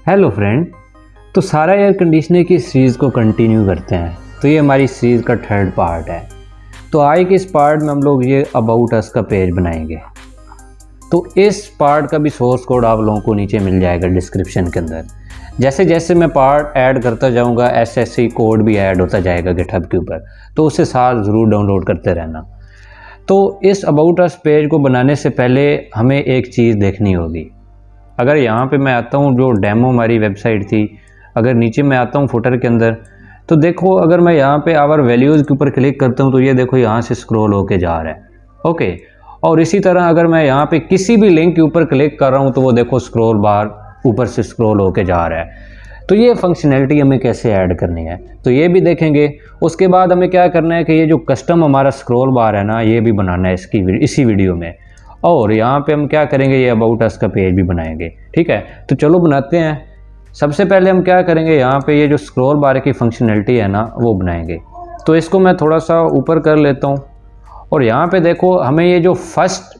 Hello friend. तो सारा air conditioner की सीरीज़ को कंटिन्यू करते हैं। तो ये हमारी सीरीज़ का थर्ड पार्ट है। तो आज के इस पार्ट में हम लोग ये अबाउट अस का पेज बनाएंगे। तो इस पार्ट का भी सोर्स कोड आप लोगों को नीचे मिल जाएगा डिस्क्रिप्शन के अंदर। जैसे जैसे मैं पार्ट ऐड करता जाऊंगा ऐसे कोड भी ऐड होता जाएगा गिटहब के ऊपर, तो उससे साथ ज़रूर डाउनलोड करते रहना। तो इस अबाउट अस पेज को बनाने से पहले हमें एक चीज़ देखनी होगी। अगर यहाँ पे मैं आता हूँ, जो डेमो हमारी वेबसाइट थी, अगर नीचे मैं आता हूँ फुटर के अंदर, तो देखो अगर मैं यहाँ पे आवर वैल्यूज़ के ऊपर क्लिक करता हूँ तो ये देखो यहाँ से स्क्रॉल होके जा रहा है। ओके, और इसी तरह अगर मैं यहाँ पे किसी भी लिंक के ऊपर क्लिक कर रहा हूँ तो वो देखो स्क्रॉल बार ऊपर से स्क्रॉल होके जा रहा है। तो ये फंक्शनैलिटी हमें कैसे ऐड करनी है तो ये भी देखेंगे। उसके बाद हमें क्या करना है कि ये जो कस्टम हमारा स्क्रॉल बार है ना, ये भी बनाना है इसी वीडियो में। और यहाँ पे हम क्या करेंगे, ये अबाउट अस का पेज भी बनाएंगे। ठीक है, तो चलो बनाते हैं। सबसे पहले हम क्या करेंगे, यहाँ पे ये जो स्क्रॉल बार की फंक्शनैलिटी है ना वो बनाएंगे। तो इसको मैं थोड़ा सा ऊपर कर लेता हूँ और यहाँ पे देखो हमें ये जो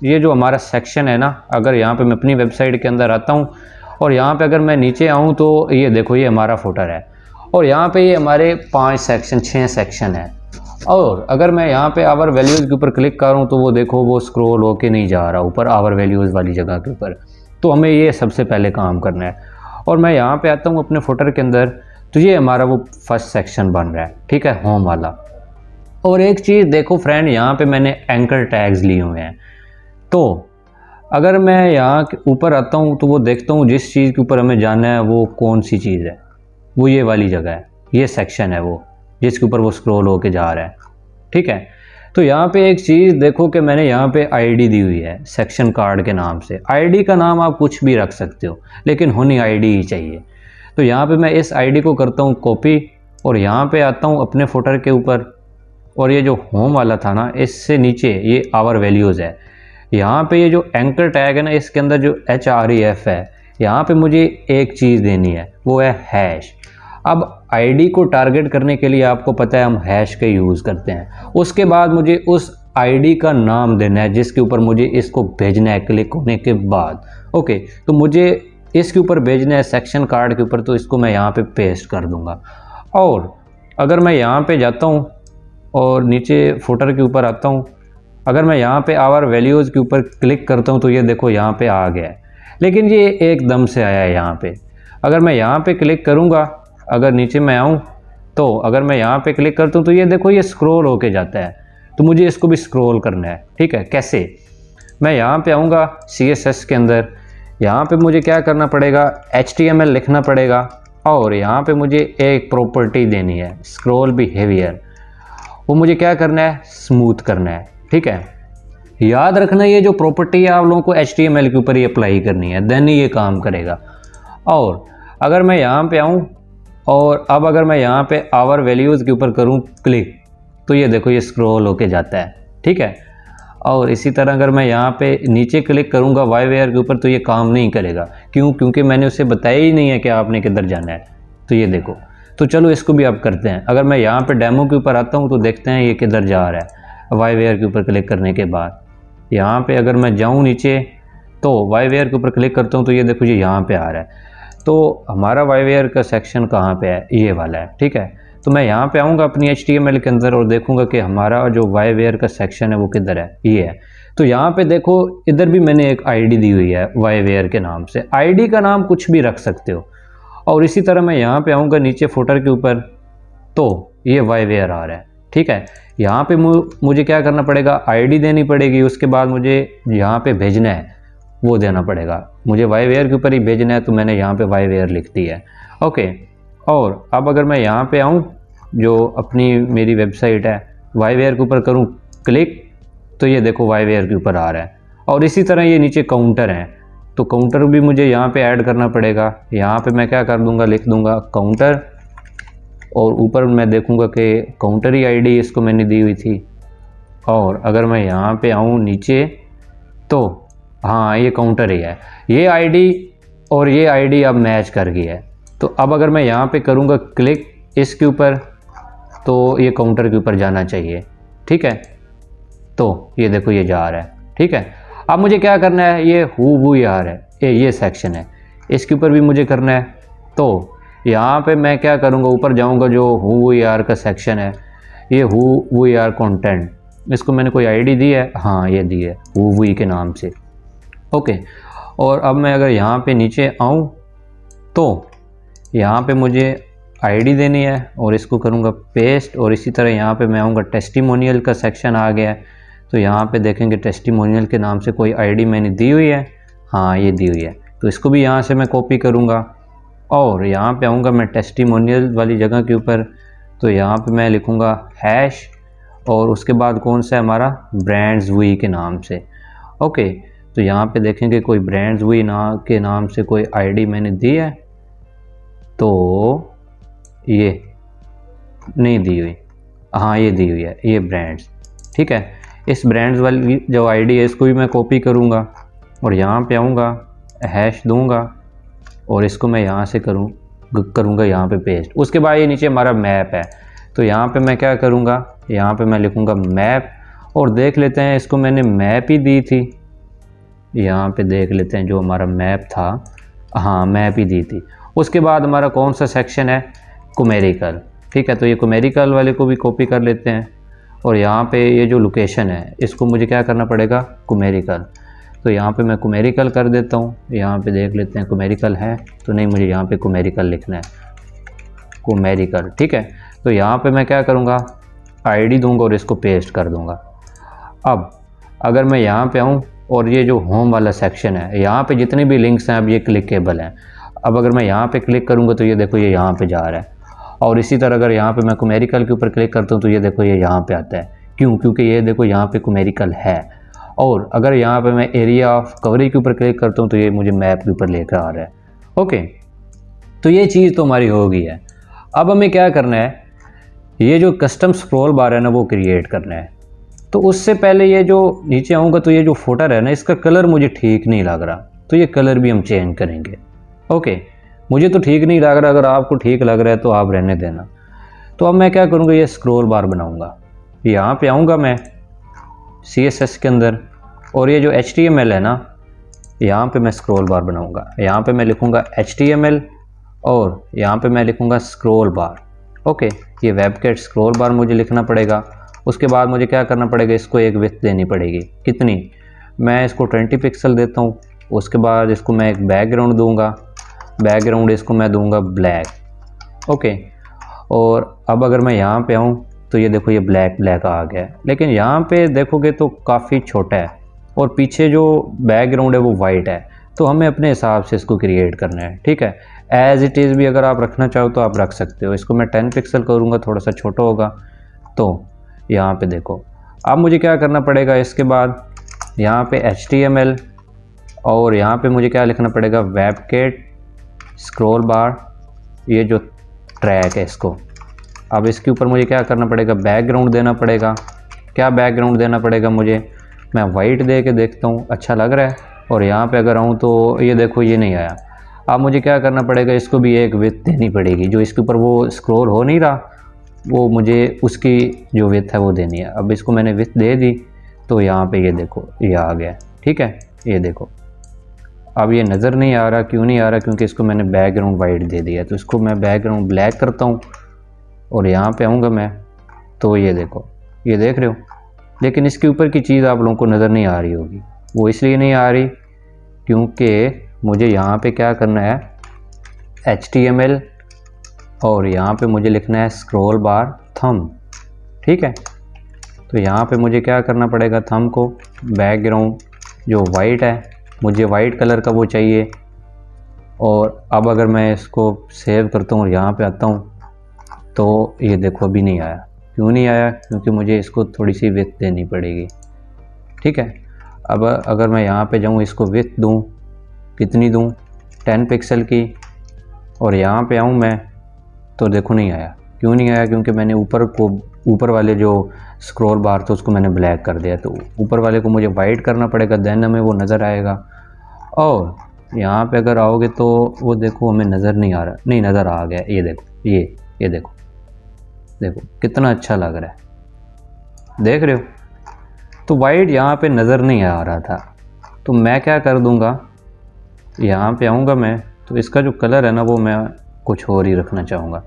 ये जो हमारा सेक्शन है ना, अगर यहाँ पे मैं अपनी वेबसाइट के अंदर आता हूँ और यहाँ पे अगर मैं नीचे आऊँ तो ये देखो ये हमारा फुटर है और यहाँ पे ये हमारे 6 सेक्शन है। और अगर मैं यहाँ पे आवर वैल्यूज़ के ऊपर क्लिक करूँ तो वो देखो वो स्क्रॉल होके नहीं जा रहा ऊपर आवर वैल्यूज़ वाली जगह के ऊपर। तो हमें ये सबसे पहले काम करना है। और मैं यहाँ पे आता हूँ अपने फुटर के अंदर, तो ये हमारा वो फर्स्ट सेक्शन बन रहा है। ठीक है, होम वाला। और एक चीज़ देखो फ्रेंड, यहाँ पे मैंने एंकर टैग्स लिए हुए हैं। तो अगर मैं यहाँ ऊपर आता हूँ तो वो देखता हूँ जिस चीज़ के ऊपर हमें जाना है वो कौन सी चीज़ है, वो ये वाली जगह है, ये सेक्शन है वो जिसके ऊपर वो स्क्रॉल होके जा रहा है। ठीक है, तो यहाँ पे एक चीज़ देखो कि मैंने यहाँ पे आईडी दी हुई है सेक्शन कार्ड के नाम से। आईडी का नाम आप कुछ भी रख सकते हो लेकिन होनी आईडी ही चाहिए। तो यहाँ पे मैं इस आईडी को करता हूँ कॉपी और यहाँ पे आता हूँ अपने फुटर के ऊपर। और ये जो होम वाला था ना, इससे नीचे ये आवर वैल्यूज़ है। यहाँ पे ये जो एंकर टैग है ना, इसके अंदर जो HREF है, यहाँ पे मुझे एक चीज़ देनी है, वो है हैश। अब आईडी को टारगेट करने के लिए आपको पता है हम हैश का यूज़ करते हैं। उसके बाद मुझे उस आईडी का नाम देना है जिसके ऊपर मुझे इसको भेजना है क्लिक होने के बाद। ओके, तो मुझे इसके ऊपर भेजना है सेक्शन कार्ड के ऊपर, तो इसको मैं यहाँ पे पेस्ट कर दूँगा। और अगर मैं यहाँ पे जाता हूँ और नीचे फुटर के ऊपर आता हूँ, अगर मैं यहाँ पे आवर वैल्यूज़ के ऊपर क्लिक करता हूँ तो ये देखो यहाँ पे आ गया है, लेकिन ये एकदम से आया है यहाँ पे। अगर मैं यहाँ पे क्लिक करूँगा, अगर नीचे मैं आऊँ तो अगर मैं यहाँ पे क्लिक करता हूँ तो ये देखो ये स्क्रॉल होके जाता है। तो मुझे इसको भी स्क्रॉल करना है। ठीक है, कैसे? मैं यहाँ पे आऊँगा CSS के अंदर, यहाँ पे मुझे क्या करना पड़ेगा, HTML लिखना पड़ेगा और यहाँ पे मुझे एक प्रॉपर्टी देनी है स्क्रॉल बिहेवियर। वो मुझे क्या करना है, स्मूथ करना है। ठीक है, याद रखना ये जो प्रॉपर्टी है आप लोगों को HTML के ऊपर ही अप्लाई करनी है, देन ही ये काम करेगा। और अगर मैं यहाँ पे आऊँ और अब अगर मैं यहाँ पे आवर वैल्यूज़ के ऊपर करूँ क्लिक, तो ये देखो ये स्क्रॉल होके जाता है। ठीक है, और इसी तरह अगर मैं यहाँ पे नीचे क्लिक करूँगा वाईवेयर के ऊपर तो ये काम नहीं करेगा। क्यों? क्योंकि मैंने उसे बताया ही नहीं है कि आपने किधर जाना है। तो ये देखो, तो चलो इसको भी अब करते हैं। अगर मैं यहाँ पे डेमो के ऊपर आता हूँ तो देखते हैं ये किधर जा रहा है। वाईवेयर के ऊपर क्लिक करने के बाद यहाँ पे अगर मैं जाऊँ नीचे तो वाईवेयर के ऊपर क्लिक करता हूँ तो ये देखो ये यहाँ पे आ रहा है। तो हमारा वाईवेयर का सेक्शन कहाँ पे है, ये वाला है। ठीक है, तो मैं यहाँ पे आऊँगा अपनी HTML के अंदर और देखूँगा कि हमारा जो वाईवेयर का सेक्शन है वो किधर है, ये है। तो यहाँ पे देखो इधर भी मैंने एक आईडी दी हुई है वाईवेयर के नाम से। आईडी का नाम कुछ भी रख सकते हो। और इसी तरह मैं यहाँ पे आऊँगा नीचे फुटर के ऊपर, तो ये वाईवेयर आ रहा है। ठीक है, यहाँ पे मुझे क्या करना पड़ेगा, आईडी देनी पड़ेगी। उसके बाद मुझे यहाँ पे भेजना है वो देना पड़ेगा। मुझे वाईवेयर के ऊपर ही भेजना है तो मैंने यहाँ पे वाईवेयर लिख दी है। ओके, और अब अगर मैं यहाँ पे आऊँ, जो अपनी मेरी वेबसाइट है, वाईवेयर के ऊपर करूँ क्लिक, तो ये देखो वाईवेयर के ऊपर आ रहा है। और इसी तरह ये नीचे काउंटर हैं, तो काउंटर भी मुझे यहाँ पे ऐड करना पड़ेगा। यहाँ पे मैं क्या कर दूँगा, लिख दूँगा काउंटर और ऊपर मैं देखूँगा कि काउंटर ही आईडी इसको मैंने दी हुई थी। और अगर मैं यहाँ पे आऊँ नीचे तो हाँ, ये काउंटर ही है। ये आईडी और ये आईडी अब मैच कर गई है। तो अब अगर मैं यहाँ पे करूँगा क्लिक इसके ऊपर तो ये काउंटर के ऊपर जाना चाहिए। ठीक है, तो ये देखो ये जा रहा है। ठीक है, अब मुझे क्या करना है, ये हु यार है, ये सेक्शन है, इसके ऊपर भी मुझे करना है। तो यहाँ पे मैं क्या करूँगा, ऊपर जाऊँगा, जो हु वी आर का सेक्शन है, ये हु वी आर कंटेंट, इसको मैंने कोई आईडी दी है, हाँ ये दी है हु वी के नाम से। ओके, और अब मैं अगर यहाँ पे नीचे आऊँ तो यहाँ पे मुझे आईडी देनी है और इसको करूँगा पेस्ट, और इसी तरह यहाँ पे मैं आऊँगा, टेस्टिमोनियल का सेक्शन आ गया है, तो यहाँ पे देखेंगे टेस्टिमोनियल के नाम से कोई आईडी मैंने दी हुई है, हाँ ये दी हुई है, तो इसको भी यहाँ से मैं कॉपी करूँगा और यहाँ पे आऊँगा मैं टेस्टिमोनियल वाली जगह के ऊपर, तो यहाँ पे मैं लिखूँगा हैश और उसके बाद कौन सा है हमारा, ब्रांड्स वी के नाम से। ओके, तो यहाँ पे देखेंगे कोई ब्रांड्स वी के नाम से कोई आईडी मैंने दी है, तो ये नहीं दी हुई, हाँ ये दी हुई है, ये ब्रांड्स, ठीक है। इस ब्रांड्स वाली जो आईडी है इसको भी मैं कॉपी करूँगा और यहाँ पे आऊँगा, हैश दूँगा और इसको मैं यहाँ से करूँगा यहाँ पे पेस्ट। उसके बाद ये नीचे हमारा मैप है, तो यहाँ पे मैं क्या करूँगा, यहाँ पे मैं लिखूँगा मैप और देख लेते हैं, इसको मैंने मैप ही दी थी, यहाँ पे देख लेते हैं जो हमारा मैप था, हाँ मैप ही दी थी। उसके बाद हमारा कौन सा सेक्शन है, कुमेरिकल, ठीक है, तो ये कुमेरिकल वाले को भी कॉपी कर लेते हैं और यहाँ पे ये जो लोकेशन है इसको मुझे क्या करना पड़ेगा, कुमेरिकल, तो यहाँ पे मैं कुमेरिकल कर देता हूँ। यहाँ पे देख लेते हैं कुमेरिकल है तो नहीं, मुझे यहाँ पे कुमेरिकल लिखना है, कुमेरिकल, ठीक है। तो यहाँ पे मैं क्या करूँगा, आईडी दूंगा और इसको पेस्ट कर दूंगा। अब अगर मैं यहाँ पे आऊँ और ये जो होम वाला सेक्शन है, यहाँ पे जितने भी लिंक्स हैं अब ये क्लिकेबल हैं। अब अगर मैं यहाँ पे क्लिक करूँगा तो ये देखो ये यहाँ पे जा रहा है, और इसी तरह अगर यहाँ पे मैं कुमेरिकल के ऊपर क्लिक करता हूँ तो ये देखो ये यहाँ पे आता है। क्यों? क्योंकि ये देखो यहाँ पे कुमेरिकल है। और अगर यहाँ पे मैं एरिया ऑफ कवरेज के ऊपर क्लिक करता हूँ तो ये मुझे मैप के ऊपर लेकर आ रहा है। ओके, तो ये चीज़ तो हमारी हो गई है। अब हमें क्या करना है, ये जो कस्टम स्क्रॉल बार है ना वो क्रिएट करना है। तो उससे पहले ये जो नीचे आऊँगा तो ये जो फुटर है ना इसका कलर मुझे ठीक नहीं लग रहा, तो ये कलर भी हम चेंज करेंगे। ओके, मुझे तो ठीक नहीं लग रहा, अगर आपको ठीक लग रहा है तो आप रहने देना। तो अब मैं क्या करूँगा, ये स्क्रॉल बार बनाऊँगा। यहाँ पे आऊँगा मैं CSS के अंदर और ये जो HTML है ना यहाँ पे मैं स्क्रॉल बार बनाऊँगा। यहाँ पे मैं लिखूँगा HTML और यहाँ पे मैं लिखूँगा स्क्रॉल बार। ओके, ये वेबकेट स्क्रॉल बार मुझे लिखना पड़ेगा। उसके बाद मुझे क्या करना पड़ेगा, इसको एक विड्थ देनी पड़ेगी। कितनी? मैं इसको 20 पिक्सल देता हूँ। उसके बाद इसको मैं एक बैकग्राउंड दूंगा, बैकग्राउंड इसको मैं दूंगा ब्लैक। ओके, और अब अगर मैं यहाँ पे आऊँ तो ये देखो ये ब्लैक ब्लैक आ गया है, लेकिन यहाँ पे देखोगे तो काफ़ी छोटा है और पीछे जो बैकग्राउंड है वो वाइट है। तो हमें अपने हिसाब से इसको क्रिएट करना है, ठीक है। एज इट इज़ भी अगर आप रखना चाहो तो आप रख सकते हो। इसको मैं 10 पिक्सल करूँगा, थोड़ा सा छोटा होगा। तो यहाँ पे देखो, अब मुझे क्या करना पड़ेगा, इसके बाद यहाँ पे HTML और यहाँ पे मुझे क्या लिखना पड़ेगा, वेबकेट स्क्रॉल बार, ये जो ट्रैक है इसको। अब इसके ऊपर मुझे क्या करना पड़ेगा, बैकग्राउंड देना पड़ेगा। क्या बैकग्राउंड देना पड़ेगा मुझे, मैं वाइट दे के देखता हूँ अच्छा लग रहा है। और यहाँ पे अगर आऊँ तो ये देखो ये नहीं आया। अब मुझे क्या करना पड़ेगा, इसको भी एक विड्थ देनी पड़ेगी। जो इसके ऊपर वो स्क्रॉल हो नहीं रहा वो मुझे उसकी जो विड्थ है वो देनी है। अब इसको मैंने विड्थ दे दी तो यहाँ पे ये देखो ये आ गया, ठीक है। ये देखो अब ये नज़र नहीं आ रहा, क्यों नहीं आ रहा, क्योंकि इसको मैंने बैकग्राउंड वाइट दे दिया। तो इसको मैं बैकग्राउंड ब्लैक करता हूँ और यहाँ पे आऊँगा मैं तो ये देखो ये देख रहे हो, लेकिन इसके ऊपर की चीज़ आप लोगों को नज़र नहीं आ रही होगी। वो इसलिए नहीं आ रही क्योंकि मुझे यहाँ पे क्या करना है, HTML और यहाँ पे मुझे लिखना है स्क्रॉल बार थंब, ठीक है। तो यहाँ पे मुझे क्या करना पड़ेगा, थंब को बैकग्राउंड जो वाइट है, मुझे वाइट कलर का वो चाहिए। और अब अगर मैं इसको सेव करता हूँ और यहाँ पे आता हूँ तो ये देखो अभी नहीं आया। क्यों नहीं आया, क्योंकि मुझे इसको थोड़ी सी विड्थ देनी पड़ेगी, ठीक है। अब अगर मैं यहाँ पे जाऊँ, इसको विड्थ दूँ, कितनी दूँ, 10 पिक्सल की, और यहाँ पे आऊँ मैं तो देखो नहीं आया। क्यों नहीं आया, क्योंकि मैंने ऊपर वाले जो स्क्रॉल बार थे उसको मैंने ब्लैक कर दिया। तो ऊपर वाले को मुझे वाइट करना पड़ेगा, देन हमें वो नज़र आएगा। और यहाँ पे अगर आओगे तो वो देखो हमें नज़र नहीं आ रहा, नहीं नज़र आ गया। ये देखो ये देखो देखो कितना अच्छा लग रहा है, देख रहे हो। तो वाइट यहाँ पे नज़र नहीं आ रहा था, तो मैं क्या कर दूँगा, यहाँ पे आऊँगा मैं तो इसका जो कलर है ना वो मैं कुछ और ही रखना चाहूँगा।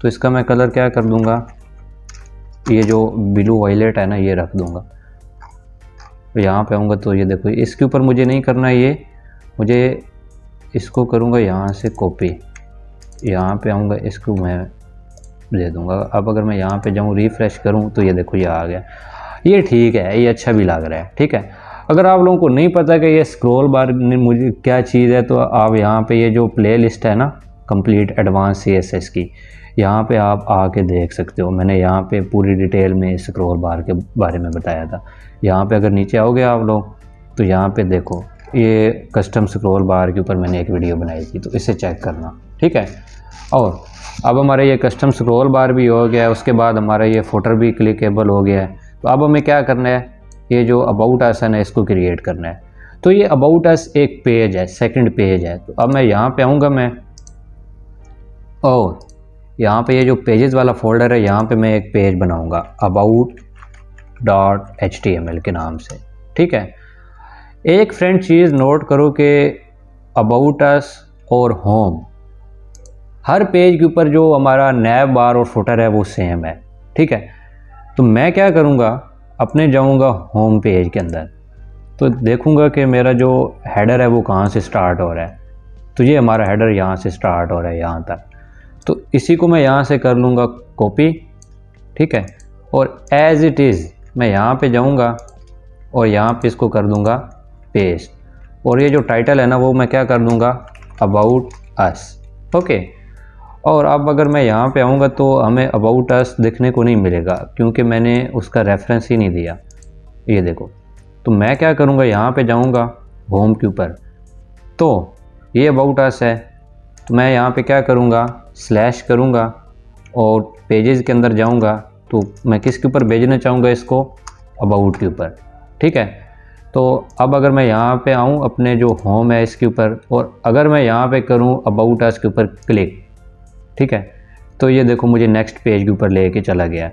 तो इसका मैं कलर क्या कर दूँगा, ये जो ब्लू वायलेट है ना ये रख दूँगा। यहाँ पे आऊँगा तो ये देखो इसके ऊपर मुझे नहीं करना, ये मुझे इसको करूँगा यहाँ से कॉपी, यहाँ पे आऊँगा इसको मैं दे दूँगा। अब अगर मैं यहाँ पे जाऊँ रिफ़्रेश करूँ तो ये देखो ये आ गया, ये ठीक है, ये अच्छा भी लग रहा है। ठीक है, अगर आप लोगों को नहीं पता कि ये स्क्रॉल बार मुझे क्या चीज़ है तो आप यहाँ पे ये जो प्ले लिस्ट है ना कंप्लीट एडवांस CSS की, यहाँ पे आप आके देख सकते हो। मैंने यहाँ पे पूरी डिटेल में स्क्रॉल बार के बारे में बताया था। यहाँ पे अगर नीचे आओगे आप लोग तो यहाँ पे देखो ये कस्टम स्क्रॉल बार के ऊपर मैंने एक वीडियो बनाई थी, तो इसे चेक करना। ठीक है, और अब हमारा ये कस्टम स्क्रॉल बार भी हो गया है, उसके बाद हमारा ये फुटर भी क्लिकेबल हो गया है। तो अब हमें क्या करना है, ये जो अबाउट अस है ना इसको क्रिएट करना है। तो ये अबाउट अस एक पेज है, सेकंड पेज है। तो अब मैं यहाँ पे आऊँगा मैं, और यहाँ पे ये जो पेजेस वाला फोल्डर है यहाँ पे मैं एक पेज बनाऊँगा about.html के नाम से। ठीक है, एक फ्रेंड चीज़ नोट करो कि अबाउट अस और होम, हर पेज के ऊपर जो हमारा नैब बार और फुटर है वो सेम है। ठीक है, तो मैं क्या करूँगा, अपने जाऊँगा होम पेज के अंदर, तो देखूँगा कि मेरा जो हेडर है वो कहाँ से स्टार्ट हो रहा है। तो ये हमारा हेडर यहाँ से स्टार्ट हो रहा है यहाँ तक। तो इसी को मैं यहाँ से कर लूँगा कॉपी। ठीक है, और एज़ इट इज़ मैं यहाँ पे जाऊँगा और यहाँ पे इसको कर दूँगा पेस्ट, और ये जो टाइटल है ना वो मैं क्या कर दूँगा, अबाउट अस। ओके, और अब अगर मैं यहाँ पे आऊँगा तो हमें अबाउट अस देखने को नहीं मिलेगा क्योंकि मैंने उसका रेफरेंस ही नहीं दिया। ये देखो, तो मैं क्या करूँगा, यहाँ पे जाऊँगा होम के ऊपर, तो ये अबाउट अस है। तो मैं यहाँ पे क्या करूँगा, स्लैश करूँगा और पेजेस के अंदर जाऊँगा। तो मैं किसके ऊपर भेजना चाहूँगा इसको, अबाउट के ऊपर। ठीक है, तो अब अगर मैं यहाँ पे आऊँ अपने जो होम है इसके ऊपर, और अगर मैं यहाँ पे करूँ अबाउट अस के ऊपर क्लिक, ठीक है, तो ये देखो मुझे नेक्स्ट पेज के ऊपर लेके चला गया।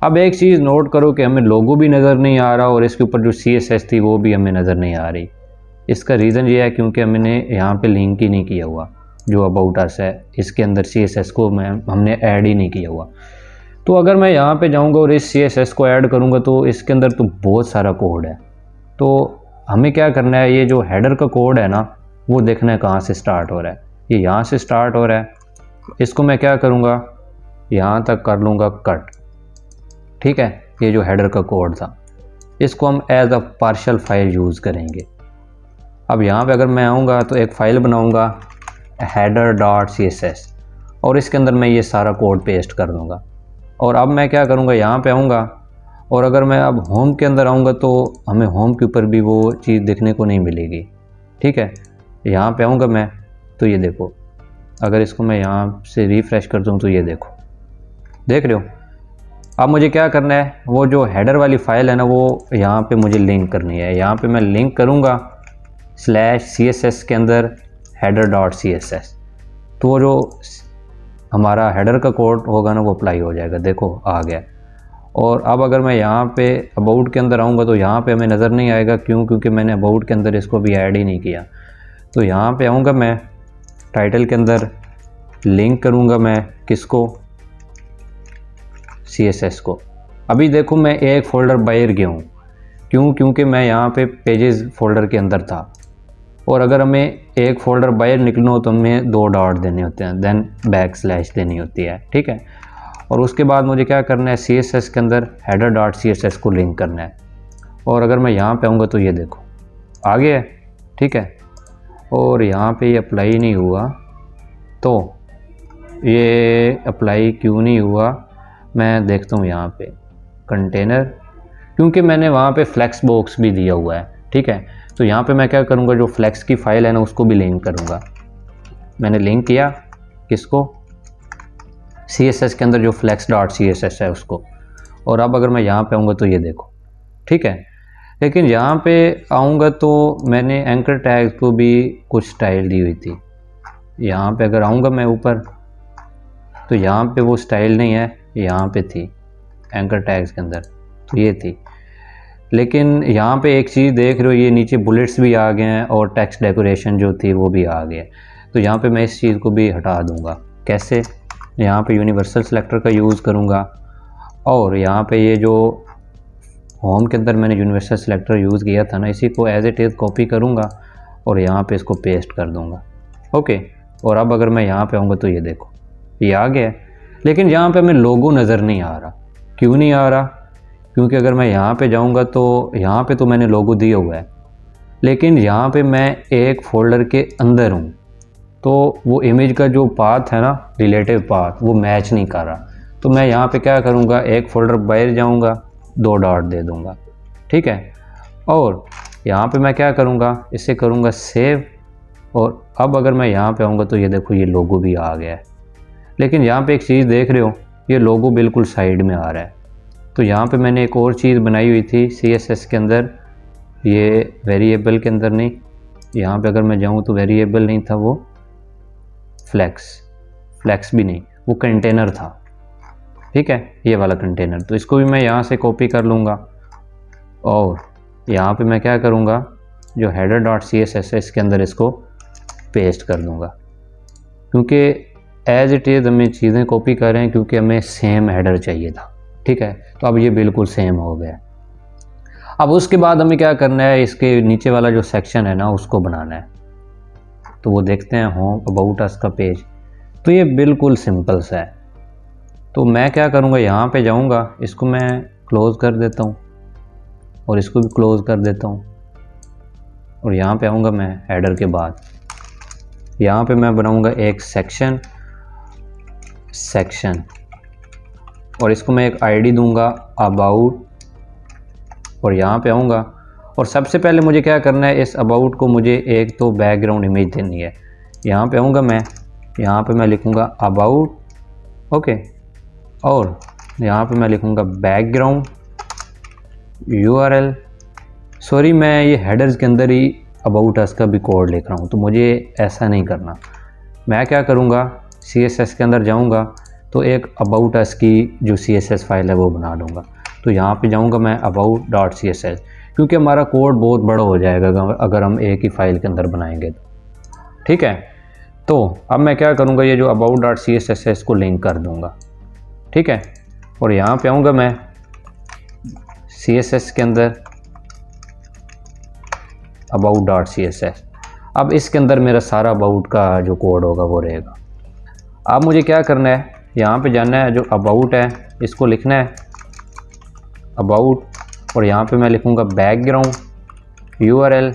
अब एक चीज़ नोट करो कि हमें लोगो भी नज़र नहीं आ रहा और इसके ऊपर जो CSS थी वो भी हमें नज़र नहीं आ रही। इसका रीज़न ये है क्योंकि हमने यहाँ पे लिंक ही नहीं किया हुआ, जो अबाउट अस है इसके अंदर CSS को हमने ऐड ही नहीं किया हुआ। तो अगर मैं यहाँ पे जाऊँगा और इस CSS को ऐड करूँगा तो इसके अंदर तो बहुत सारा कोड है। तो हमें क्या करना है, ये जो हेडर का कोड है ना वो देखना है कहाँ से स्टार्ट हो रहा है। ये यहाँ से स्टार्ट हो रहा है, इसको मैं क्या करूँगा, यहाँ तक कर लूँगा कट। ठीक है, ये जो हेडर का कोड था इसको हम as a partial file use करेंगे। अब यहाँ पे अगर मैं आऊँगा तो एक फ़ाइल बनाऊँगा header.css, और इसके अंदर मैं ये सारा कोड पेस्ट कर दूँगा। और अब मैं क्या करूँगा, यहाँ पे आऊँगा, और अगर मैं अब होम के अंदर आऊँगा तो हमें होम के ऊपर भी वो चीज़ देखने को नहीं मिलेगी। ठीक है, यहाँ पे आऊँगा मैं, तो ये देखो, अगर इसको मैं यहाँ से रिफ़्रेश कर दूँ तो ये देखो, देख रहे हो। अब मुझे क्या करना है, वो जो हेडर वाली फ़ाइल है ना वो यहाँ पे मुझे लिंक करनी है। यहाँ पे मैं लिंक करूँगा /CSS के अंदर header.css, तो वो जो हमारा हेडर का कोड होगा ना वो अप्लाई हो जाएगा। देखो आ गया। और अब अगर मैं यहाँ पे अबाउट के अंदर आऊँगा तो यहाँ पे हमें नज़र नहीं आएगा, क्यों, क्योंकि मैंने अबाउट के अंदर इसको भी ऐड ही नहीं किया। तो यहाँ पे आऊँगा मैं, टाइटल के अंदर लिंक करूँगा मैं किसको, CSS को। अभी देखो मैं एक फ़ोल्डर बाहर गया हूँ, क्यों, क्योंकि मैं यहाँ पे पेजेस फ़ोल्डर के अंदर था, और अगर हमें एक फ़ोल्डर बाहर निकलना हो तो हमें 2 डॉट देने होते हैं, देन / देनी होती है। ठीक है, और उसके बाद मुझे क्या करना है, CSS के अंदर header.css को लिंक करना है। और अगर मैं यहाँ पे आऊँगा तो ये देखो आ गया है। ठीक है, और यहाँ पे ये अप्लाई नहीं हुआ, तो ये अप्लाई क्यों नहीं हुआ, मैं देखता हूँ यहाँ पे कंटेनर, क्योंकि मैंने वहाँ पे फ्लेक्स बॉक्स भी दिया हुआ है। ठीक है, तो यहाँ पे मैं क्या करूँगा, जो फ्लेक्स की फ़ाइल है ना उसको भी लिंक करूँगा। मैंने लिंक किया किसको, CSS के अंदर जो flex.css है उसको। और अब अगर मैं यहाँ पे आऊँगा तो ये देखो, ठीक है, लेकिन यहाँ पे आऊँगा तो मैंने एंकर टैग को भी कुछ स्टाइल दी हुई थी। यहाँ पे अगर आऊँगा मैं ऊपर तो यहाँ पे वो स्टाइल नहीं है, यहाँ पे थी एंकर टैग्स के अंदर, तो ये थी। लेकिन यहाँ पे एक चीज़ देख रहे हो, ये नीचे बुलेट्स भी आ गए हैं और टेक्स्ट डेकोरेशन जो थी वो भी आ गया। तो यहाँ पे मैं इस चीज़ को भी हटा दूँगा। कैसे, यहाँ पे यूनिवर्सल सिलेक्टर का यूज़ करूँगा और यहाँ पे ये जो होम के अंदर मैंने यूनिवर्सल सिलेक्टर यूज़ किया था ना, इसी को एज इट इज़ कॉपी करूँगा और यहाँ पे इसको पेस्ट कर दूँगा। ओके, और अब अगर मैं यहाँ पे आऊँगा तो ये देखो ये आ गया है, लेकिन यहाँ पे हमें लोगो नज़र नहीं आ रहा। क्यों नहीं आ रहा? क्योंकि अगर मैं यहाँ पे जाऊँगा तो यहाँ पे तो मैंने लोगो दिया हुआ है, लेकिन यहाँ पे मैं एक फ़ोल्डर के अंदर हूँ, तो वो इमेज का जो पाथ है ना, रिलेटिव पाथ, वो मैच नहीं कर रहा। तो मैं यहाँ पे क्या करूँगा, एक फ़ोल्डर बाहर जाऊँगा, 2 डॉट दे दूँगा, ठीक है। और यहाँ पे मैं क्या करूँगा, इसे करूँगा सेव। और अब अगर मैं यहाँ पे आऊँगा तो ये देखो ये लोगो भी आ गया है, लेकिन यहाँ पे एक चीज़ देख रहे हो, ये लोगो बिल्कुल साइड में आ रहा है। तो यहाँ पे मैंने एक और चीज़ बनाई हुई थी CSS के अंदर, ये वेरिएबल के अंदर नहीं, यहाँ पे अगर मैं जाऊँ तो वेरिएबल नहीं था, वो फ्लैक्स भी नहीं, वो कंटेनर था, ठीक है, ये वाला कंटेनर। तो इसको भी मैं यहाँ से कॉपी कर लूँगा और यहाँ पे मैं क्या करूँगा, जो header.css है इसके अंदर इसको पेस्ट कर दूँगा, क्योंकि एज इट इज़ हमें चीज़ें कॉपी कर रहे हैं, क्योंकि हमें सेम हेडर चाहिए था, ठीक है। तो अब ये बिल्कुल सेम हो गया। अब उसके बाद हमें क्या करना है, इसके नीचे वाला जो सेक्शन है ना उसको बनाना है। तो वो देखते हैं होम अबाउट अस का पेज। तो ये बिल्कुल सिंपल सा है। तो मैं क्या करूँगा, यहाँ पे जाऊँगा, इसको मैं क्लोज़ कर देता हूँ और इसको भी क्लोज़ कर देता हूँ और यहाँ पे आऊँगा मैं हेडर के बाद, यहाँ पे मैं बनाऊँगा एक सेक्शन और इसको मैं एक आईडी दूंगा अबाउट, और यहाँ पे आऊँगा और सबसे पहले मुझे क्या करना है, इस अबाउट को मुझे एक तो बैकग्राउंड इमेज देनी है। यहाँ पे आऊँगा मैं, यहाँ पे मैं लिखूँगा अबाउट, ओके, और यहाँ पे मैं लिखूँगा बैकग्राउंड URL। सॉरी, मैं ये हेडर्स के अंदर ही अबाउट अस का भी कोड लिख रहा हूँ, तो मुझे ऐसा नहीं करना। मैं क्या करूँगा, CSS के अंदर जाऊँगा तो एक अबाउट अस की जो CSS फाइल है वो बना लूँगा। तो यहाँ पे जाऊँगा मैं about.css, क्योंकि हमारा कोड बहुत बड़ा हो जाएगा अगर हम एक ही फाइल के अंदर बनाएंगे तो, ठीक है। तो अब मैं क्या करूँगा, ये जो about.css है इसको लिंक कर दूँगा, ठीक है। और यहाँ पे आऊँगा मैं CSS के अंदर about.css। अब इसके अंदर मेरा सारा अबाउट का जो कोड होगा वो रहेगा। अब मुझे क्या करना है, यहाँ पे जाना है, जो अबाउट है इसको लिखना है अबाउट, और यहाँ पे मैं लिखूँगा बैकग्राउंड URL।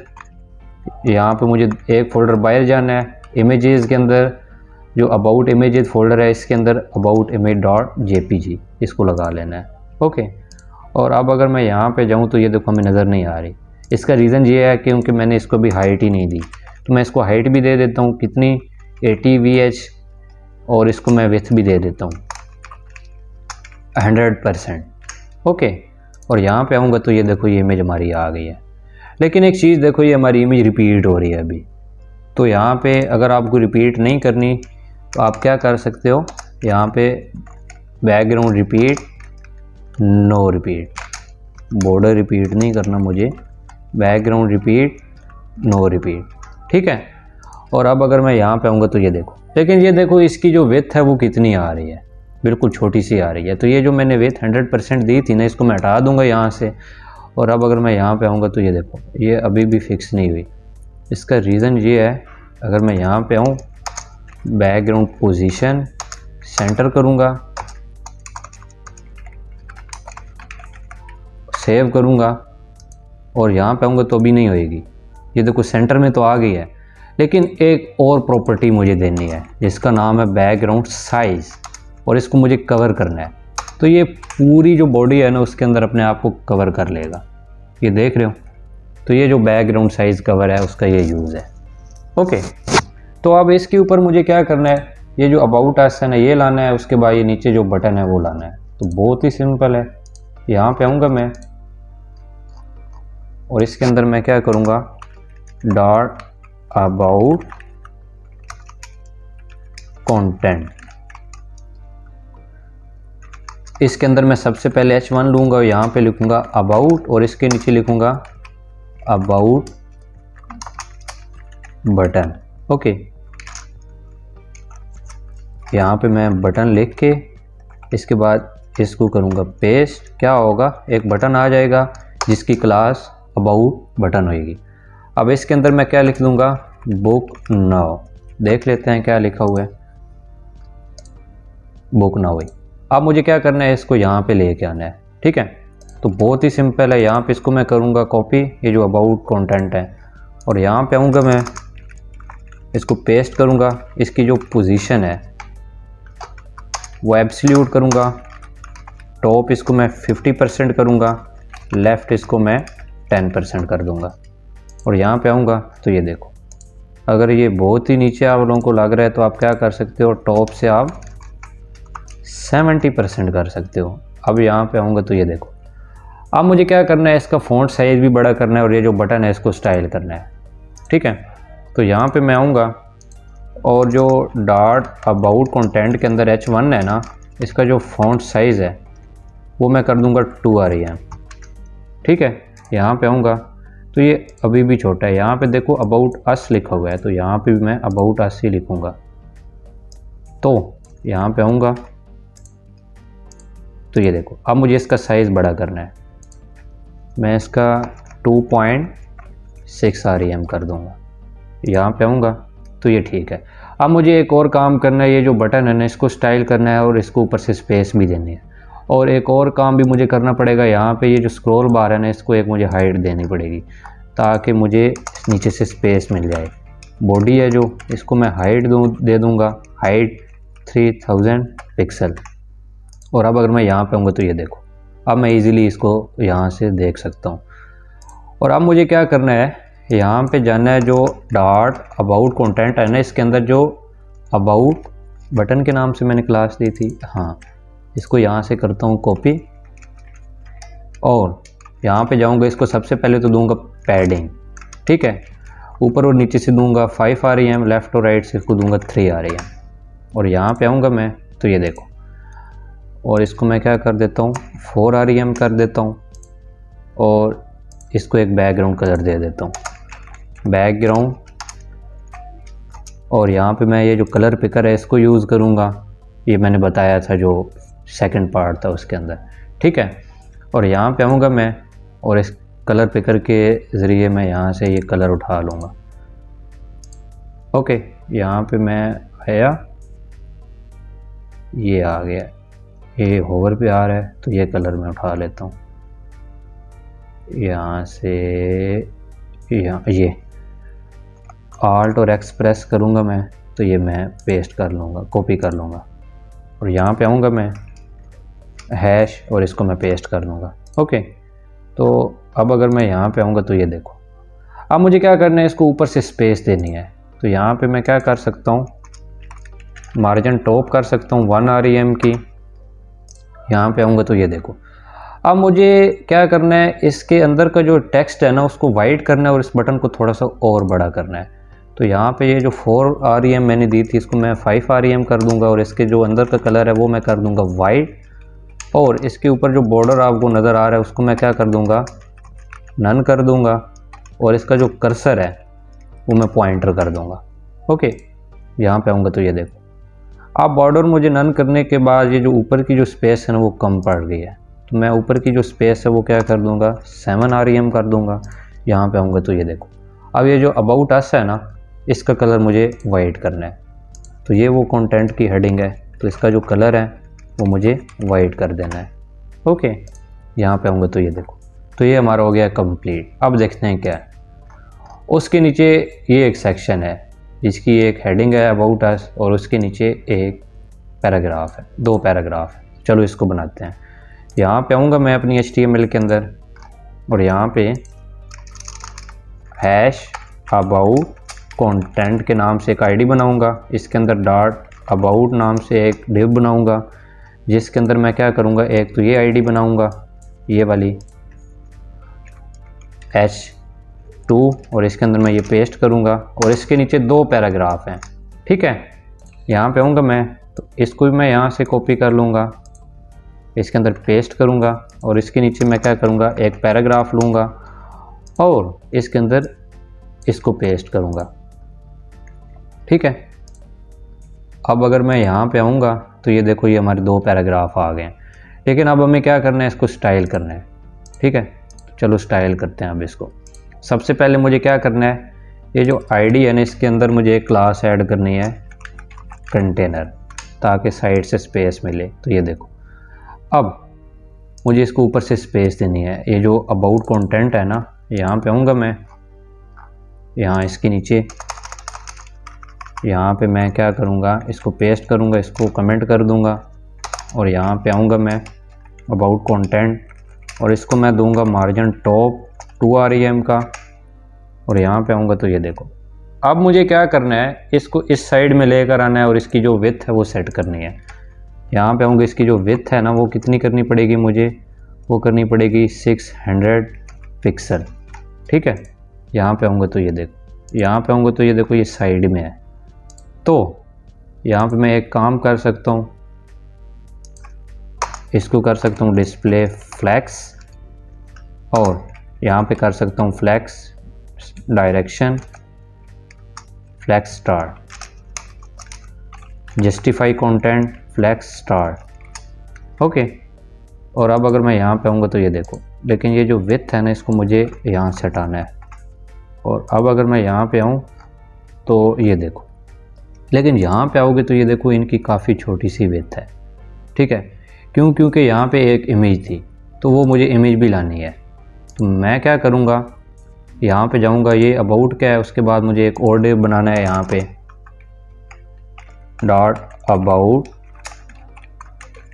यहाँ पे मुझे एक फ़ोल्डर बाहर जाना है, इमेजेस के अंदर जो अबाउट इमेजेस फ़ोल्डर है इसके अंदर अबाउट image.jpg इसको लगा लेना है, ओके। और अब अगर मैं यहाँ पे जाऊँ तो ये देखो हमें नज़र नहीं आ रही। इसका रीज़न ये है क्योंकि मैंने इसको भी हाइट ही नहीं दी। तो मैं इसको हाइट भी दे देता हूँ, कितनी, 80 VH, और इसको मैं विड्थ भी दे देता हूँ 100%, ओके। और यहाँ पे आऊँगा तो ये देखो ये इमेज हमारी आ गई है। लेकिन एक चीज़ देखो, ये हमारी इमेज रिपीट हो रही है अभी। तो यहाँ पे अगर आपको रिपीट नहीं करनी तो आप क्या कर सकते हो, यहाँ पे background repeat, no repeat, border repeat नहीं करना मुझे, बैकग्राउंड रिपीट, नो रिपीट, ठीक है। और अब अगर मैं यहाँ पे आऊँगा तो ये देखो, लेकिन ये देखो इसकी जो विड्थ है वो कितनी आ रही है, बिल्कुल छोटी सी आ रही है। तो ये जो मैंने विड्थ 100% दी थी ना, इसको मैं हटा दूंगा यहाँ से। और अब अगर मैं यहाँ पे आऊँगा तो ये देखो ये अभी भी फिक्स नहीं हुई। इसका रीज़न ये है, अगर मैं यहाँ पे आऊँ, बैकग्राउंड पोजीशन सेंटर करूँगा, सेव करूँगा और यहाँ पे आऊँगा तो अभी नहीं होएगी। ये देखो सेंटर में तो आ गई है, लेकिन एक और प्रॉपर्टी मुझे देनी है जिसका नाम है बैकग्राउंड साइज़, और इसको मुझे कवर करना है। तो ये पूरी जो बॉडी है ना उसके अंदर अपने आप को कवर कर लेगा, ये देख रहे हो। तो ये जो बैकग्राउंड साइज़ कवर है उसका ये यूज़ है, ओके। तो अब इसके ऊपर मुझे क्या करना है, ये जो अबाउट अस है ना ये लाना है, उसके बाद ये नीचे जो बटन है वो लाना है। तो बहुत ही सिंपल है, यहाँ पे आऊँगा मैं और इसके अंदर मैं क्या करूँगा, डॉट अबाउट कंटेंट, इसके अंदर मैं सबसे पहले H1 लूँगा, यहाँ पे लिखूँगा अबाउट और इसके नीचे लिखूँगा अबाउट बटन, ओके। यहाँ पे मैं बटन लिख के इसके बाद इसको करूँगा पेस्ट। क्या होगा, एक बटन आ जाएगा जिसकी क्लास अबाउट बटन होएगी। अब इसके अंदर मैं क्या लिख दूँगा, बुक नाउ। देख लेते हैं क्या लिखा हुआ है, बुक नाउ। अब मुझे क्या करना है, इसको यहाँ पे लेके आना है। ठीक है, तो बहुत ही सिंपल है। यहाँ पे इसको मैं करूँगा कॉपी, ये जो अबाउट कंटेंट है, और यहाँ पे आऊँगा मैं इसको पेस्ट करूँगा। इसकी जो पोजीशन है वो एब्सोल्यूट करूँगा। टॉप इसको मैं 50% करूँगा, लेफ़्ट इसको मैं 10% कर दूँगा। और यहाँ पे आऊँगा तो ये देखो, अगर ये बहुत ही नीचे आप लोगों को लग रहा है तो आप क्या कर सकते हो, टॉप से आप 70% कर सकते हो। अब यहाँ पे आऊँगा तो ये देखो, अब मुझे क्या करना है, इसका फ़ॉन्ट साइज़ भी बड़ा करना है और ये जो बटन है इसको स्टाइल करना है। ठीक है, तो यहाँ पे मैं आऊँगा और जो डॉट अबाउट कंटेंट के अंदर H1 है ना, इसका जो फ़ॉन्ट साइज़ है वो मैं कर दूँगा 2 REM। ठीक है, यहाँ पे आऊँगा तो ये अभी भी छोटा है। यहाँ पे देखो अबाउट अस लिखा हुआ है, तो यहाँ पे भी मैं अबाउट अस ही लिखूँगा। तो यहाँ पे आऊँगा तो ये देखो, अब मुझे इसका साइज़ बड़ा करना है। मैं इसका 2.6 REM कर दूँगा। यहाँ पे आऊँगा तो ये ठीक है। अब मुझे एक और काम करना है, ये जो बटन है ना इसको स्टाइल करना है और इसको ऊपर से स्पेस भी देनी है। और एक और काम भी मुझे करना पड़ेगा, यहाँ पे ये जो स्क्रॉल बार है ना इसको एक मुझे हाइट देनी पड़ेगी ताकि मुझे नीचे से स्पेस मिल जाए। बॉडी है जो, इसको मैं हाइट दे दूँगा, हाइट 3000 पिक्सल। और अब अगर मैं यहाँ पे आऊँगा तो ये देखो, अब मैं इजीली इसको यहाँ से देख सकता हूँ। और अब मुझे क्या करना है, यहाँ पे जाना है, जो डॉट अबाउट कंटेंट है ना इसके अंदर जो अबाउट बटन के नाम से मैंने क्लास दी थी, हाँ, इसको यहाँ से करता हूँ कॉपी और यहाँ पे जाऊँगा, इसको सबसे पहले तो दूंगा पैडिंग। ठीक है, ऊपर और नीचे से दूंगा 5 REM, लेफ़्ट और राइट से इसको दूंगा 3 REM। और यहाँ पे आऊँगा मैं तो ये देखो, और इसको मैं क्या कर देता हूँ 4 REM कर देता हूँ और इसको एक बैकग्राउंड कलर दे देता हूँ, बैकग्राउंड। और यहाँ पे मैं ये जो कलर पिकर है इसको यूज़ करूँगा, ये मैंने बताया था जो सेकंड पार्ट था उसके अंदर। ठीक है, और यहाँ पे आऊँगा मैं और इस कलर पिकर के ज़रिए मैं यहाँ से ये कलर उठा लूँगा। ओके, यहाँ पे मैं आया, ये आ गया, ये होवर पे आ रहा है तो ये कलर मैं उठा लेता हूँ यहाँ से। यहाँ ये आल्ट और एक्स प्रेस करूँगा मैं तो ये मैं पेस्ट कर लूँगा, कॉपी कर लूँगा। और यहाँ पे आऊँगा मैं हैश और इसको मैं पेस्ट कर लूँगा। ओके, तो अब अगर मैं यहाँ पे आऊँगा तो ये देखो, अब मुझे क्या करना है, इसको ऊपर से स्पेस देनी है। तो यहाँ पे मैं क्या कर सकता हूँ, मार्जिन टॉप कर सकता हूँ 1 REM की। यहाँ पे आऊँगा तो ये देखो, अब मुझे क्या करना है, इसके अंदर का जो टेक्स्ट है ना उसको वाइट करना है और इस बटन को थोड़ा सा और बड़ा करना है। तो यहाँ पे ये जो 4 REM मैंने दी थी इसको मैं 5 REM कर दूंगा और इसके जो अंदर का कलर है वो मैं कर दूंगा वाइट। और इसके ऊपर जो बॉर्डर आपको नज़र आ रहा है उसको मैं क्या कर दूंगा, नन कर दूंगा। और इसका जो कर्सर है वो मैं पॉइंटर कर दूंगा। ओके, यहाँ पे आऊँगा तो ये देखो, अब बॉर्डर मुझे नन करने के बाद ये जो ऊपर की जो स्पेस है ना वो कम पड़ गई है, तो मैं ऊपर की जो स्पेस है वो क्या कर दूंगा 7 REM कर दूंगा। यहाँ पे आऊँगा तो ये देखो, अब ये जो अबाउट अस है ना इसका कलर मुझे वाइट करना है। तो ये वो कंटेंट की हेडिंग है तो इसका जो कलर है वो मुझे वाइट कर देना है। ओके, यहाँ पे आऊँगा तो ये देखो, तो ये हमारा हो गया कंप्लीट। अब देखते हैं क्या है, उसके नीचे ये एक सेक्शन है जिसकी एक हेडिंग है अबाउट अस और उसके नीचे एक पैराग्राफ है, 2 पैराग्राफ है। चलो इसको बनाते हैं। यहाँ पे आऊँगा मैं अपनी HTML के अंदर और यहाँ पे हैश अबाउट कंटेंट के नाम से एक आईडी बनाऊँगा। इसके अंदर डॉट अबाउट नाम से एक डिव बनाऊँगा जिसके अंदर मैं क्या करूँगा, एक तो ये आईडी बनाऊँगा, ये वाली H2, और इसके अंदर मैं ये पेस्ट करूँगा और इसके नीचे 2 पैराग्राफ हैं। ठीक है, यहाँ पे आऊँगा मैं तो इसको भी मैं यहाँ से कॉपी कर लूँगा, इसके अंदर पेस्ट करूँगा और इसके नीचे मैं क्या करूँगा, एक पैराग्राफ लूँगा और इसके अंदर इसको पेस्ट करूँगा। ठीक है, अब अगर मैं यहाँ पे आऊँगा तो ये देखो ये हमारे 2 पैराग्राफ आ गए हैं। लेकिन अब हमें क्या करना है, इसको स्टाइल करना है। ठीक है, चलो स्टाइल करते हैं अब इसको। सबसे पहले मुझे क्या करना है, ये जो आईडी है ना इसके अंदर मुझे एक क्लास ऐड करनी है कंटेनर, ताकि साइड से स्पेस मिले। तो ये देखो अब मुझे इसको ऊपर से स्पेस देनी है। ये जो अबाउट कंटेंट है ना, यहाँ पे आऊँगा मैं, यहाँ इसके नीचे यहाँ पे मैं क्या करूँगा, इसको पेस्ट करूँगा, इसको कमेंट कर दूँगा और यहाँ पे आऊँगा मैं अबाउट कंटेंट और इसको मैं दूँगा मार्जिन टॉप 2 REM का और यहाँ पे आऊँगा तो ये देखो। अब मुझे क्या करना है, इसको इस साइड में लेकर आना है और इसकी जो विड्थ है वो सेट करनी है। यहाँ पे आऊँगा, इसकी जो विड्थ है ना वो कितनी करनी पड़ेगी मुझे, वो करनी पड़ेगी 600 पिक्सल। ठीक है, यहाँ पे आऊँगा तो ये देखो, यहाँ पे आऊँगा तो ये देखो ये साइड में है। तो यहाँ पे मैं एक काम कर सकता हूँ, इसको कर सकता हूँ डिस्प्ले फ्लैक्स और यहाँ पे कर सकता हूँ flex direction flex start, justify content flex start. Okay, और अब अगर मैं यहाँ पे आऊँगा तो ये देखो, लेकिन ये जो विड्थ है ना इसको मुझे यहाँ से हटाना है। और अब अगर मैं यहाँ पे आऊँ तो ये देखो, लेकिन यहाँ पे आओगे तो ये देखो इनकी काफ़ी छोटी सी विड्थ है। ठीक है, क्योंकि यहाँ पे एक इमेज थी तो वो मुझे इमेज भी लानी है। तो मैं क्या करूँगा, यहाँ पे जाऊँगा, ये अबाउट क्या है, उसके बाद मुझे एक और डिव बनाना है यहाँ पे डॉट अबाउट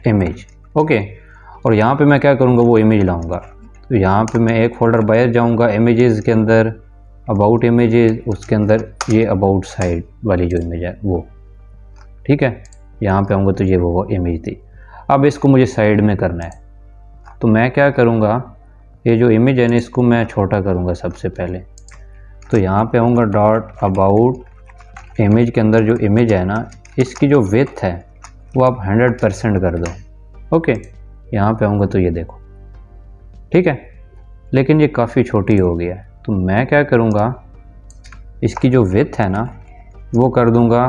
इमेज। ओके, और यहाँ पे मैं क्या करूँगा, वो इमेज लाऊँगा। तो यहाँ पे मैं एक फोल्डर बाहर जाऊँगा, इमेजेस के अंदर अबाउट इमेजेस, उसके अंदर ये अबाउट साइड वाली जो इमेज है वो। ठीक है, यहाँ पे आऊँगा तो ये वो इमेज थी। अब इसको मुझे साइड में करना है, तो मैं क्या करूँगा, ये जो इमेज है ना इसको मैं छोटा करूँगा सबसे पहले। तो यहाँ पे आऊँगा डॉट अबाउट इमेज के अंदर जो इमेज है ना इसकी जो विड्थ है वो आप 100% कर दो। ओके, यहाँ पे आऊँगा तो ये देखो। ठीक है, लेकिन ये काफ़ी छोटी हो गई है, तो मैं क्या करूँगा, इसकी जो विड्थ है ना वो कर दूँगा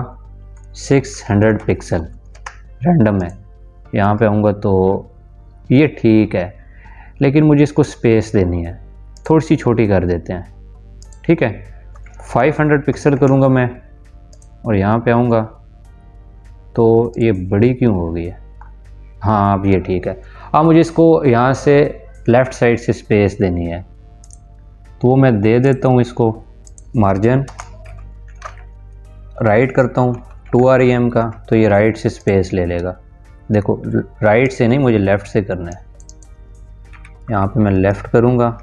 600 पिक्सल, रैंडम है। यहाँ पे आऊँगा तो ये ठीक है, लेकिन मुझे इसको स्पेस देनी है, थोड़ी सी छोटी कर देते हैं। ठीक है, 500 पिक्सल करूँगा मैं और यहाँ पे आऊँगा तो ये बड़ी क्यों हो गई है। हाँ, अब ये ठीक है। अब मुझे इसको यहाँ से लेफ़्ट साइड से स्पेस देनी है, तो वो मैं दे देता हूँ इसको मार्जिन राइट करता हूँ 2 REM का, तो ये राइट से स्पेस ले लेगा। देखो राइट से नहीं, मुझे लेफ़्ट से करना है। यहाँ पे मैं लेफ़्ट करूँगा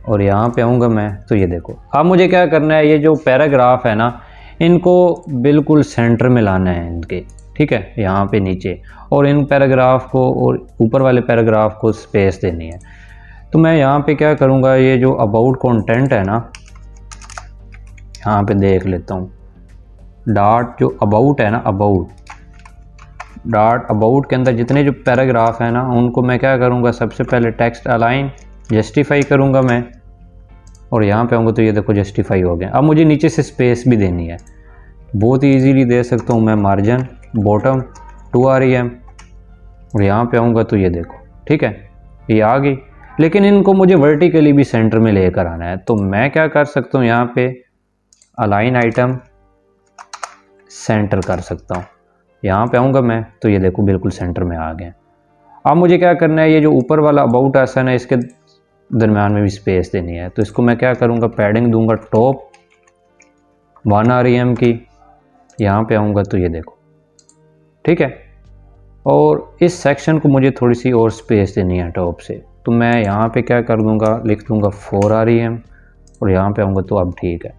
और यहाँ पे आऊँगा मैं तो ये देखो। अब मुझे क्या करना है, ये जो पैराग्राफ है ना इनको बिल्कुल सेंटर में लाना है इनके। ठीक है, यहाँ पे नीचे, और इन पैराग्राफ को और ऊपर वाले पैराग्राफ को स्पेस देनी है। तो मैं यहाँ पे क्या करूँगा, ये जो अबाउट कंटेंट है ना यहाँ पे देख लेता हूँ, डॉट जो अबाउट है ना, डॉट अबाउट के अंदर जितने जो पैराग्राफ है ना उनको मैं क्या करूँगा, सबसे पहले टेक्स्ट अलाइन जस्टिफाई करूँगा मैं और यहाँ पे आऊँगा तो ये देखो जस्टिफाई हो गया। अब मुझे नीचे से स्पेस भी देनी है, बहुत ही ईजीली दे सकता हूँ मैं, मार्जिन बॉटम 2 REM और यहाँ पे आऊँगा तो ये देखो। ठीक है, ये आ गई, लेकिन इनको मुझे वर्टिकली भी सेंटर में लेकर आना है। तो मैं क्या कर सकता हूँ, यहाँ पे अलाइन आइटम सेंटर कर सकता हूँ। यहाँ पे आऊँगा मैं तो ये देखो बिल्कुल सेंटर में आ गए। अब मुझे क्या करना है, ये जो ऊपर वाला अबाउट आसन है इसके दरम्यान में भी स्पेस देनी है। तो इसको मैं क्या करूँगा, पैडिंग दूंगा टॉप 1 REM की। यहाँ पे आऊँगा तो ये देखो। ठीक है, और इस सेक्शन को मुझे थोड़ी सी और स्पेस देनी है टॉप से, तो मैं यहाँ पे क्या कर दूँगा, लिख दूँगा 4 REM और यहाँ पे आऊँगा तो अब ठीक है।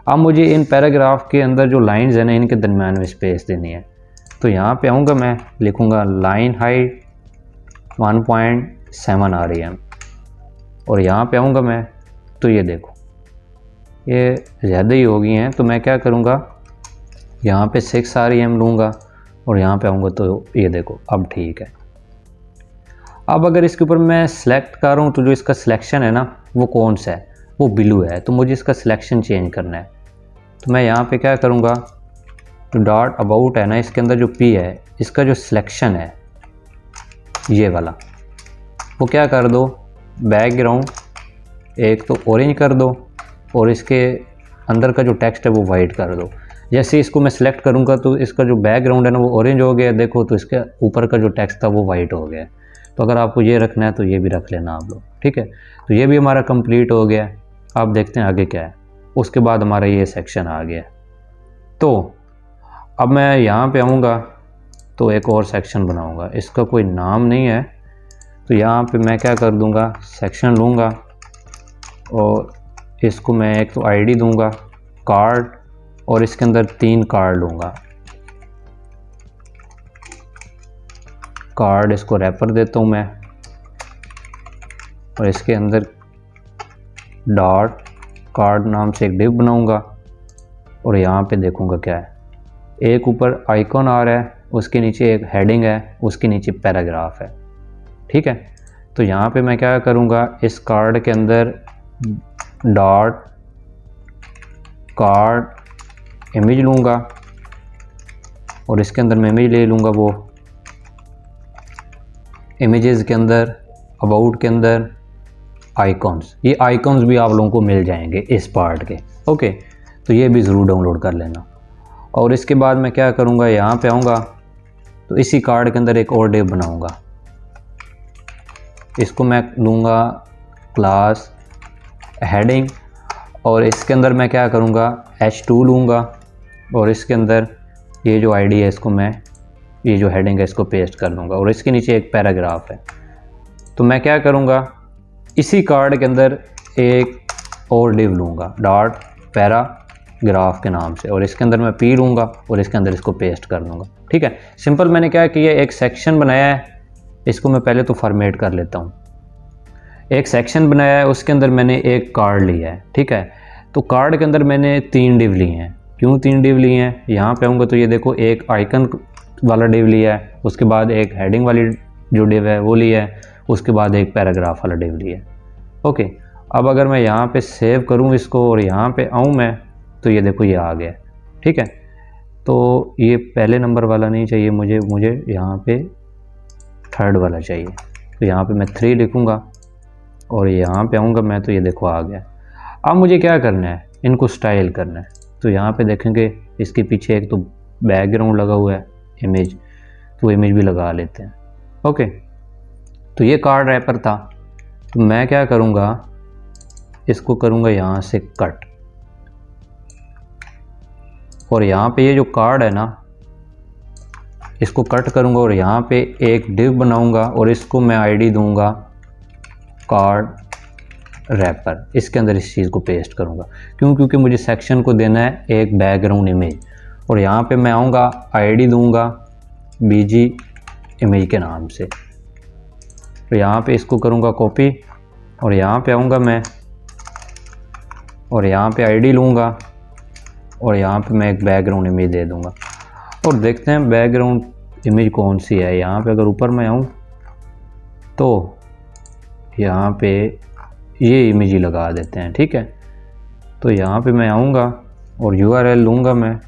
अब मुझे इन पैराग्राफ के अंदर जो लाइंस हैं ना इनके दरम्यान में स्पेस देनी है। तो यहाँ पे आऊँगा मैं, लिखूँगा लाइन हाइट 1.7 REM और यहाँ पे आऊँगा मैं तो ये देखो ये ज़्यादा ही हो गई हैं। तो मैं क्या करूँगा, यहाँ पे 6 REM लूँगा और यहाँ पे आऊँगा तो ये देखो अब ठीक है। अब अगर इसके ऊपर मैं सेलेक्ट कर रहा हूँ तो जो इसका सिलेक्शन है ना वो कौन सा है, वो ब्लू है। तो मुझे इसका सिलेक्शन चेंज करना है। तो मैं यहाँ पे क्या करूँगा, तो डॉट अबाउट है ना, इसके अंदर जो पी है इसका जो सिलेक्शन है ये वाला, वो क्या कर दो, बैकग्राउंड एक तो ऑरेंज कर दो और इसके अंदर का जो टेक्स्ट है वो वाइट कर दो। जैसे इसको मैं सिलेक्ट करूँगा तो इसका जो बैकग्राउंड है ना वो ऑरेंज हो गया, देखो तो इसके ऊपर का जो टेक्स्ट था वो वाइट हो गया। तो अगर आपको ये रखना है तो ये भी रख लेना आप लोग, ठीक है। तो ये भी हमारा कंप्लीट हो गया। आप देखते हैं आगे क्या है। उसके बाद हमारा ये सेक्शन आ गया। तो अब मैं यहाँ पे आऊँगा तो एक और सेक्शन बनाऊँगा, इसका कोई नाम नहीं है। तो यहाँ पे मैं क्या कर दूँगा, सेक्शन लूँगा और इसको मैं एक तो आईडी दूँगा कार्ड, और इसके अंदर 3 कार्ड लूँगा। कार्ड इसको रैपर देता हूँ मैं, और इसके अंदर डॉट कार्ड नाम से एक डिव बनाऊँगा और यहाँ पे देखूँगा क्या है, एक ऊपर आइकॉन आ रहा है, उसके नीचे एक हेडिंग है, उसके नीचे पैराग्राफ है, ठीक है। तो यहाँ पे मैं क्या करूँगा, इस कार्ड के अंदर डॉट कार्ड इमेज लूँगा और इसके अंदर मैं इमेज ले लूँगा, वो इमेजेस के अंदर अबाउट के अंदर आइकॉन्स, ये आइकॉन्स भी आप लोगों को मिल जाएंगे इस पार्ट के, ओके। तो ये भी ज़रूर डाउनलोड कर लेना। और इसके बाद मैं क्या करूँगा, यहाँ पे आऊँगा तो इसी कार्ड के अंदर एक और डिव बनाऊँगा, इसको मैं लूँगा क्लास हेडिंग, और इसके अंदर मैं क्या करूँगा, H2 लूँगा और इसके अंदर ये जो आईडी है इसको मैं, ये जो हेडिंग है इसको पेस्ट कर दूँगा और इसके नीचे एक पैराग्राफ है। तो मैं क्या करूँगा, इसी कार्ड के अंदर एक और डिव लूँगा डॉट पैराग्राफ के नाम से, और इसके अंदर मैं पी लूँगा और इसके अंदर इसको पेस्ट कर दूँगा, ठीक है। सिंपल मैंने क्या किया, एक सेक्शन बनाया है, इसको मैं पहले तो फॉर्मेट कर लेता हूँ। एक सेक्शन बनाया है, उसके अंदर मैंने एक कार्ड लिया है, ठीक है। तो कार्ड के अंदर मैंने 3 डिव लिए हैं। क्यों 3 डिव लिए हैं, यहाँ पे आऊँगा तो ये देखो एक आइकन वाला डिव लिया है, उसके बाद एक हेडिंग वाली जो डिव है वो लिया है, उसके बाद एक पैराग्राफ वाला डिव लिया है, ओके। अब अगर मैं यहाँ पे सेव करूँ इसको और यहाँ पे आऊँ मैं, तो ये देखो ये आ गया, ठीक है। तो ये पहले नंबर वाला नहीं चाहिए मुझे यहाँ पे 3rd वाला चाहिए। तो यहाँ पे मैं 3 लिखूँगा और यहाँ पे आऊँगा मैं, तो ये देखो आ गया। अब मुझे क्या करना है, इनको स्टाइल करना है। तो यहाँ पे देखेंगे इसके पीछे एक तो बैकग्राउंड लगा हुआ है इमेज, तो इमेज भी लगा लेते हैं, ओके। तो ये कार्ड रैपर था, तो मैं क्या करूँगा, इसको करूँगा यहाँ से कट, और यहाँ पे ये जो कार्ड है ना इसको कट करूँगा और यहाँ पे एक डिव बनाऊँगा और इसको मैं आईडी दूँगा कार्ड रैपर, इसके अंदर इस चीज़ को पेस्ट करूँगा। क्यों, क्योंकि मुझे सेक्शन को देना है एक बैकग्राउंड इमेज, और यहाँ पे मैं आऊँगा आईडी दूँगा बीजी इमेज के नाम से। तो यहाँ पे इसको करूँगा कॉपी और यहाँ पे आऊँगा मैं और यहाँ पे आईडी लूँगा और यहाँ पे मैं एक बैकग्राउंड इमेज दे दूँगा और देखते हैं बैकग्राउंड इमेज कौन सी है। यहाँ पे अगर ऊपर मैं आऊँ तो यहाँ पे ये इमेज ही लगा देते हैं, ठीक है। तो यहाँ पे मैं आऊँगा और URL लूँगा, मैं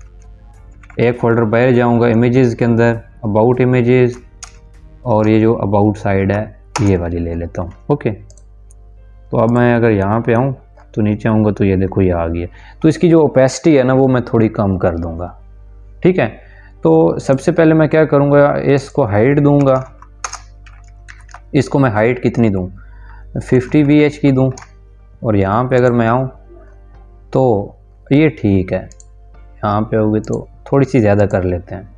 एक फ़ोल्डर बाहर जाऊँगा इमेजेस के अंदर अबाउट इमेजेस, और ये जो अबाउट साइड है ये वाली ले लेता हूँ, ओके। तो अब मैं अगर यहाँ पे आऊँ तो नीचे आऊँगा तो ये देखो ये आ गया। तो इसकी जो ओपेसिटी है ना वो मैं थोड़ी कम कर दूँगा, ठीक है। तो सबसे पहले मैं क्या करूँगा, इसको हाइट दूँगा। इसको मैं हाइट कितनी दूँ, 50 VH की दूँ, और यहाँ पे अगर मैं आऊँ तो ये ठीक है, यहाँ पे होगी तो थोड़ी सी ज़्यादा कर लेते हैं,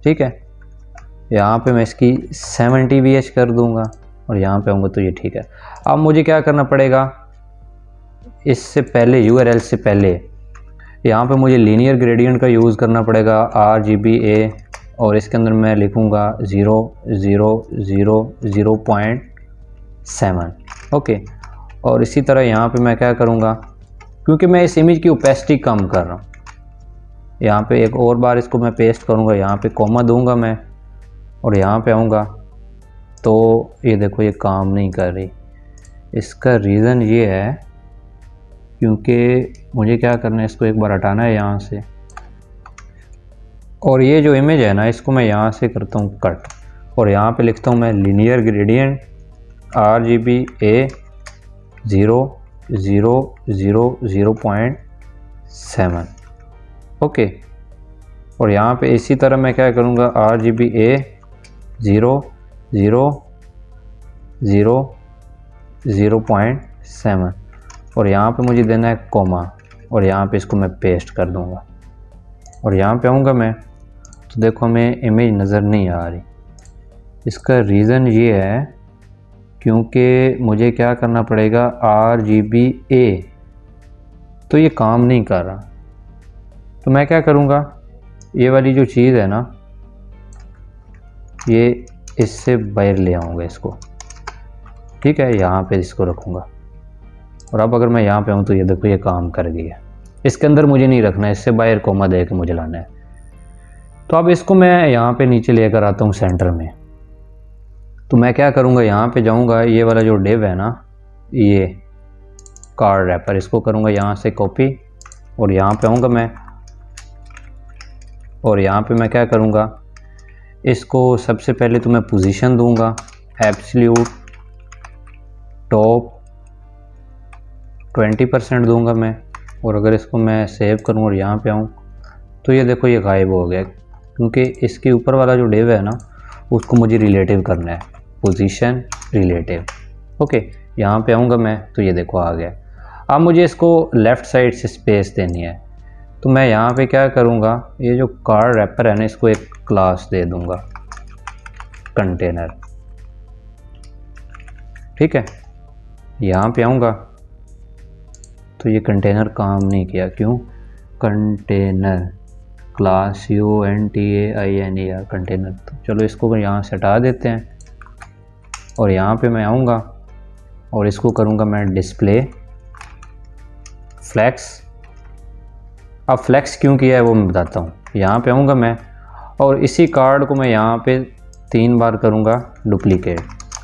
ठीक है। यहाँ पे मैं इसकी 70 VH कर दूँगा और यहाँ पे आऊँगा तो ये ठीक है। अब मुझे क्या करना पड़ेगा, इससे पहले URL से पहले यहाँ पे मुझे लीनियर ग्रेडियंट का यूज़ करना पड़ेगा RGBA, और इसके अंदर मैं लिखूँगा 0.7, ओके। और इसी तरह यहाँ पे मैं क्या करूँगा, क्योंकि मैं इस इमेज की ओपेसिटी कम कर रहा हूँ, यहाँ पे एक और बार इसको मैं पेस्ट करूँगा, यहाँ पे कॉमा दूँगा मैं और यहाँ पे आऊँगा तो ये देखो ये काम नहीं कर रही। इसका रीज़न ये है क्योंकि मुझे क्या करना है, इसको एक बार हटाना है यहाँ से और ये जो इमेज है ना, इसको मैं यहाँ से करता हूँ कट, और यहाँ पे लिखता हूँ मैं linear gradient RGB A 0.7। Okay, और यहाँ पे इसी तरह मैं क्या करूँगा, RGB A 0.7, और यहाँ पे मुझे देना है कोमा, और यहाँ पे इसको मैं पेस्ट कर दूँगा। और यहाँ पे आऊँगा मैं, तो देखो हमें इमेज नज़र नहीं आ रही। इसका रीज़न ये है क्योंकि मुझे क्या करना पड़ेगा, RGB A, तो ये काम नहीं कर रहा। तो मैं क्या करूँगा, ये वाली जो चीज़ है ना, ये इससे बाहर ले आऊँगा इसको, ठीक है, यहाँ पे इसको रखूँगा। और अब अगर मैं यहाँ पे आऊँ तो ये देखो ये काम कर गया। इसके अंदर मुझे नहीं रखना है, इससे बाहर कोमा दे के मुझे लाना है। तो अब इसको मैं यहाँ पे नीचे लेकर आता हूँ सेंटर में। तो मैं क्या करूँगा, यहाँ पे जाऊँगा, ये वाला जो डिव है ना, ये कार्ड रैपर, इसको करूँगा यहाँ से कॉपी, और यहाँ पे आऊँगा मैं, और यहाँ पे मैं क्या करूँगा, इसको सबसे पहले तो मैं पोजीशन दूँगा एब्सोल्यूट टॉप 20% दूँगा मैं। और अगर इसको मैं सेव करूँ और यहाँ पे आऊँ तो ये देखो ये गायब हो गया, क्योंकि इसके ऊपर वाला जो डिव है ना, उसको मुझे रिलेटिव करना है, पोजीशन रिलेटिव। ओके, यहाँ पे आऊँगा मैं तो ये देखो आ गया। अब मुझे इसको लेफ़्ट साइड से स्पेस देनी है, तो मैं यहाँ पे क्या करूँगा, ये जो कार्ड रैपर है ना, इसको एक क्लास दे दूँगा कंटेनर, ठीक है। यहाँ पे आऊँगा तो ये कंटेनर काम नहीं किया, क्यों, कंटेनर क्लास UNTAINER कंटेनर। तो चलो इसको यहाँ से हटा देते हैं, और यहाँ पे मैं आऊँगा और इसको करूँगा मैं डिस्प्ले फ्लैक्स। अब फ्लैक्स क्यों किया है वो मैं बताता हूँ। यहाँ पे आऊँगा मैं, और इसी कार्ड को मैं यहाँ पे 3 बार करूँगा डुप्लीकेट,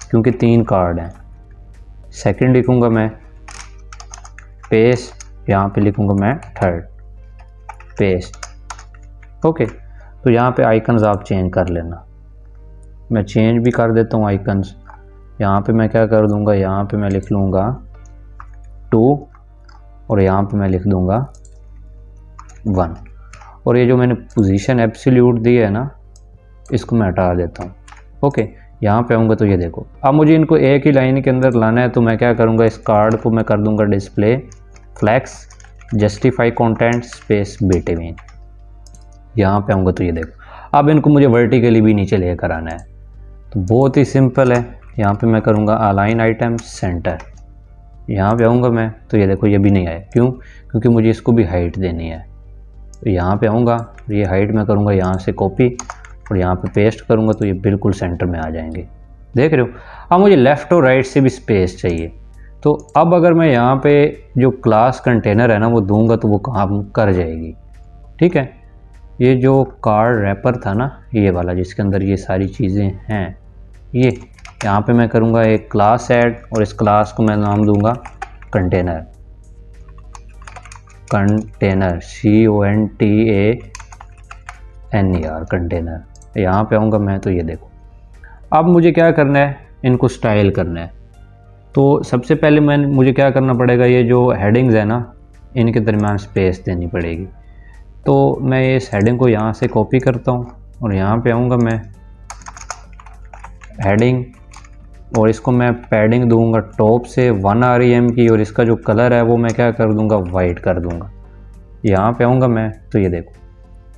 क्योंकि 3 कार्ड हैं। सेकंड लिखूँगा मैं पेस्ट, यहाँ पे लिखूँगा मैं थर्ड पेस्ट। ओके, तो यहाँ पे आइकन्स आप चेंज कर लेना, मैं चेंज भी कर देता हूँ आइकन्स। यहाँ पे मैं क्या कर दूँगा, यहाँ पे मैं लिख लूँगा 2, और यहाँ पे मैं लिख दूँगा 1, और ये जो मैंने पोजीशन एब्सोल्यूट दी है ना, इसको मैं हटा देता हूँ। ओके, यहाँ पे आऊँगा तो ये देखो, अब मुझे इनको एक ही लाइन के अंदर लाना है, तो मैं क्या करूँगा, इस कार्ड को मैं कर दूँगा display flex justify content space between. यहाँ पे आऊँगा तो ये देखो, अब इनको मुझे वर्टिकली भी नीचे लेकर आना है, तो बहुत ही सिंपल है। यहाँ पे मैं करूँगा अलाइन आइटम सेंटर, यहाँ पे आऊँगा मैं तो ये देखो ये भी नहीं आया, क्यों, क्योंकि मुझे इसको भी हाइट देनी है। तो यहाँ पे आऊँगा, ये हाइट मैं करूँगा यहाँ से कॉपी, और यहाँ पे पेस्ट करूँगा तो ये बिल्कुल सेंटर में आ जाएंगे, देख रहे हो। अब मुझे लेफ़्ट और राइट से भी स्पेस चाहिए, तो अब अगर मैं यहाँ पे जो क्लास कंटेनर है ना वो दूंगा तो वो काम कर जाएगी, ठीक है। ये जो कार्ड रैपर था ना, ये वाला जिसके अंदर ये सारी चीज़ें हैं, ये यहाँ पे मैं करूँगा एक क्लास ऐड, और इस क्लास को मैं नाम दूंगा कंटेनर, कंटेनर CONTANER कंटेनर। यहाँ पे आऊँगा मैं तो ये देखो, अब मुझे क्या करना है, इनको स्टाइल करना है। तो सबसे पहले मुझे क्या करना पड़ेगा, ये जो हेडिंग्स है ना, इनके दरमियान स्पेस देनी पड़ेगी। तो मैं इस हेडिंग को यहाँ से कॉपी करता हूँ, और यहाँ पे आऊँगा मैं हेडिंग, और इसको मैं पैडिंग दूंगा टॉप से 1 REM की, और इसका जो कलर है वो मैं क्या कर दूंगा, वाइट कर दूंगा। यहाँ पे आऊँगा मैं तो ये देखो,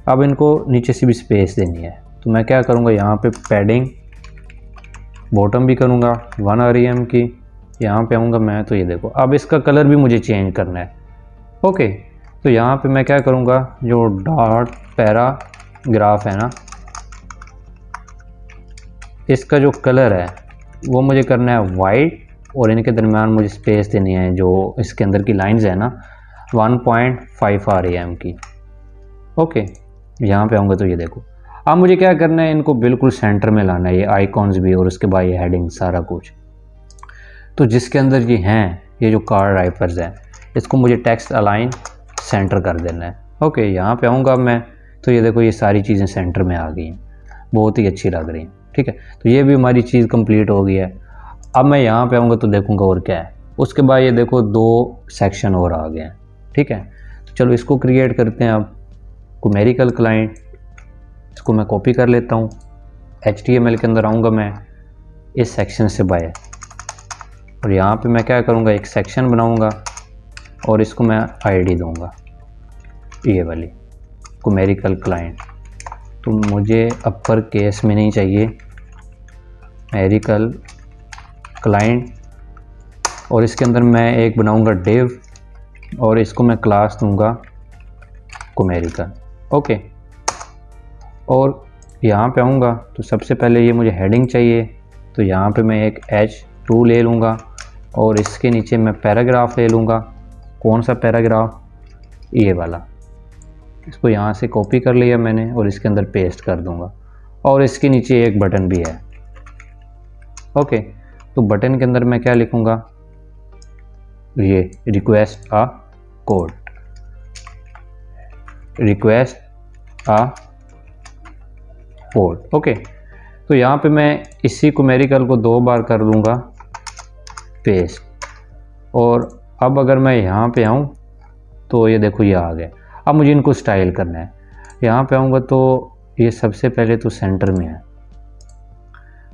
अब इनको नीचे से भी स्पेस देनी है, तो मैं क्या करूँगा, यहाँ पे पैडिंग बॉटम भी करूँगा 1 REM की। यहाँ पे आऊँगा मैं तो ये देखो, अब इसका कलर भी मुझे चेंज करना है। ओके, तो यहाँ पे मैं क्या करूँगा, जो डॉट पैराग्राफ है ना, इसका जो कलर है वो मुझे करना है वाइट, और इनके दरमियान मुझे स्पेस देनी है, जो इसके अंदर की लाइंस है ना 1.5 REM की। ओके, यहाँ पे आऊँगा तो ये देखो, अब मुझे क्या करना है, इनको बिल्कुल सेंटर में लाना है, ये आइकॉन्स भी और उसके बाद ये हेडिंग सारा कुछ। तो जिसके अंदर ये हैं, ये जो कार्ड रैपर्स हैं, इसको मुझे टेक्स्ट अलाइन सेंटर कर देना है। ओके, यहाँ पे आऊँगा मैं, तो ये देखो ये सारी चीज़ें सेंटर में आ गई हैं, बहुत ही अच्छी लग रही हैं। ठीक है, तो ये भी हमारी चीज़ कंप्लीट हो गई है। अब मैं यहाँ पे आऊँगा तो देखूँगा और क्या है। उसके बाद ये देखो 2 सेक्शन और आ गए हैं। ठीक है, तो चलो इसको क्रिएट करते हैं। अब न्यूमेरिकल क्लाइंट, इसको मैं कॉपी कर लेता हूँ। HTML के अंदर आऊँगा मैं इस सेक्शन से बाय, और यहाँ पे मैं क्या करूँगा, एक सेक्शन बनाऊँगा और इसको मैं ID दूँगा, ये वाली न्यूमेरिकल क्लाइंट। तो मुझे अपर केस में नहीं चाहिए, न्यूमेरिकल क्लाइंट, और इसके अंदर मैं एक बनाऊँगा डिव और इसको मैं क्लास दूँगा न्यूमेरिकल। ओके, और यहाँ पे आऊँगा तो सबसे पहले ये मुझे हेडिंग चाहिए, तो यहाँ पे मैं एक H2 ले लूँगा और इसके नीचे मैं पैराग्राफ ले लूँगा। कौन सा पैराग्राफ, ये वाला। इसको यहाँ से कॉपी कर लिया मैंने और इसके अंदर पेस्ट कर दूँगा, और इसके नीचे एक बटन भी है। ओके, तो बटन के अंदर मैं क्या लिखूँगा, ये request a code, request a code. Okay, तो यहाँ पे मैं इसी न्यूमेरिकल को 2 बार कर दूँगा पेस्ट, और अब अगर मैं यहाँ पे आऊँ तो ये देखो ये आ गया। अब मुझे इनको स्टाइल करना है। यहाँ पे आऊँगा तो ये सबसे पहले तो सेंटर में है,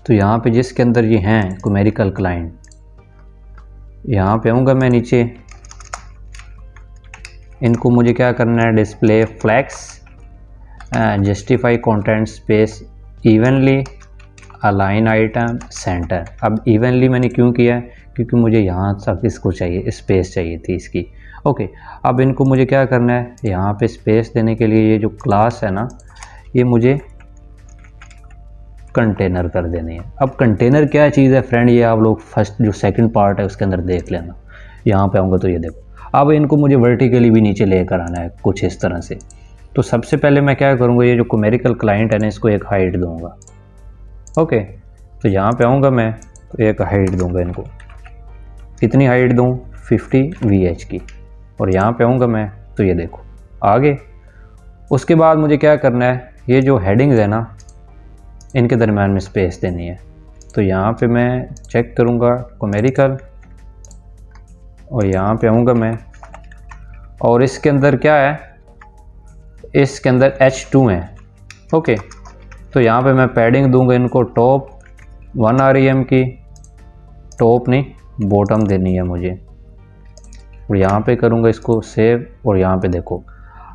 तो यहाँ पे जिसके अंदर ये हैं न्यूमेरिकल क्लाइंट, यहाँ पे आऊँगा मैं नीचे, इनको मुझे क्या करना है, display flex, justify content space evenly, align item centre. अब इवनली मैंने क्यों किया है, क्योंकि मुझे यहाँ तक इसको चाहिए, स्पेस चाहिए थी इसकी। ओके, अब इनको मुझे क्या करना है, यहाँ पे स्पेस देने के लिए ये जो क्लास है ना, ये मुझे कंटेनर कर देनी है। अब कंटेनर क्या चीज़ है फ्रेंड, ये आप लोग फर्स्ट जो सेकंड पार्ट है उसके अंदर देख लेना। यहाँ पे आऊँगा तो ये देखो, अब इनको मुझे वर्टिकली भी नीचे लेकर आना है कुछ इस तरह से। तो सबसे पहले मैं क्या करूँगा, ये जो न्यूमेरिकल क्लाइंट है ना, इसको एक हाइट दूँगा। ओके, तो यहाँ पे आऊँगा मैं तो एक हाइट दूँगा इनको। कितनी हाइट दूँ, 50 VH की, और यहाँ पे आऊँगा मैं तो ये देखो आगे। उसके बाद मुझे क्या करना है, ये जो हेडिंग्स है ना, इनके दरम्यान में स्पेस देनी है। तो यहाँ पे मैं चेक करूँगा न्यूमेरिकल, और यहाँ पे आऊँगा मैं, और इसके अंदर क्या है, इसके अंदर H2 है। ओके, तो यहाँ पे मैं पैडिंग दूंगा इनको टॉप 1 REM की, टॉप नहीं बॉटम देनी है मुझे, और यहाँ पे करूँगा इसको सेव, और यहाँ पे देखो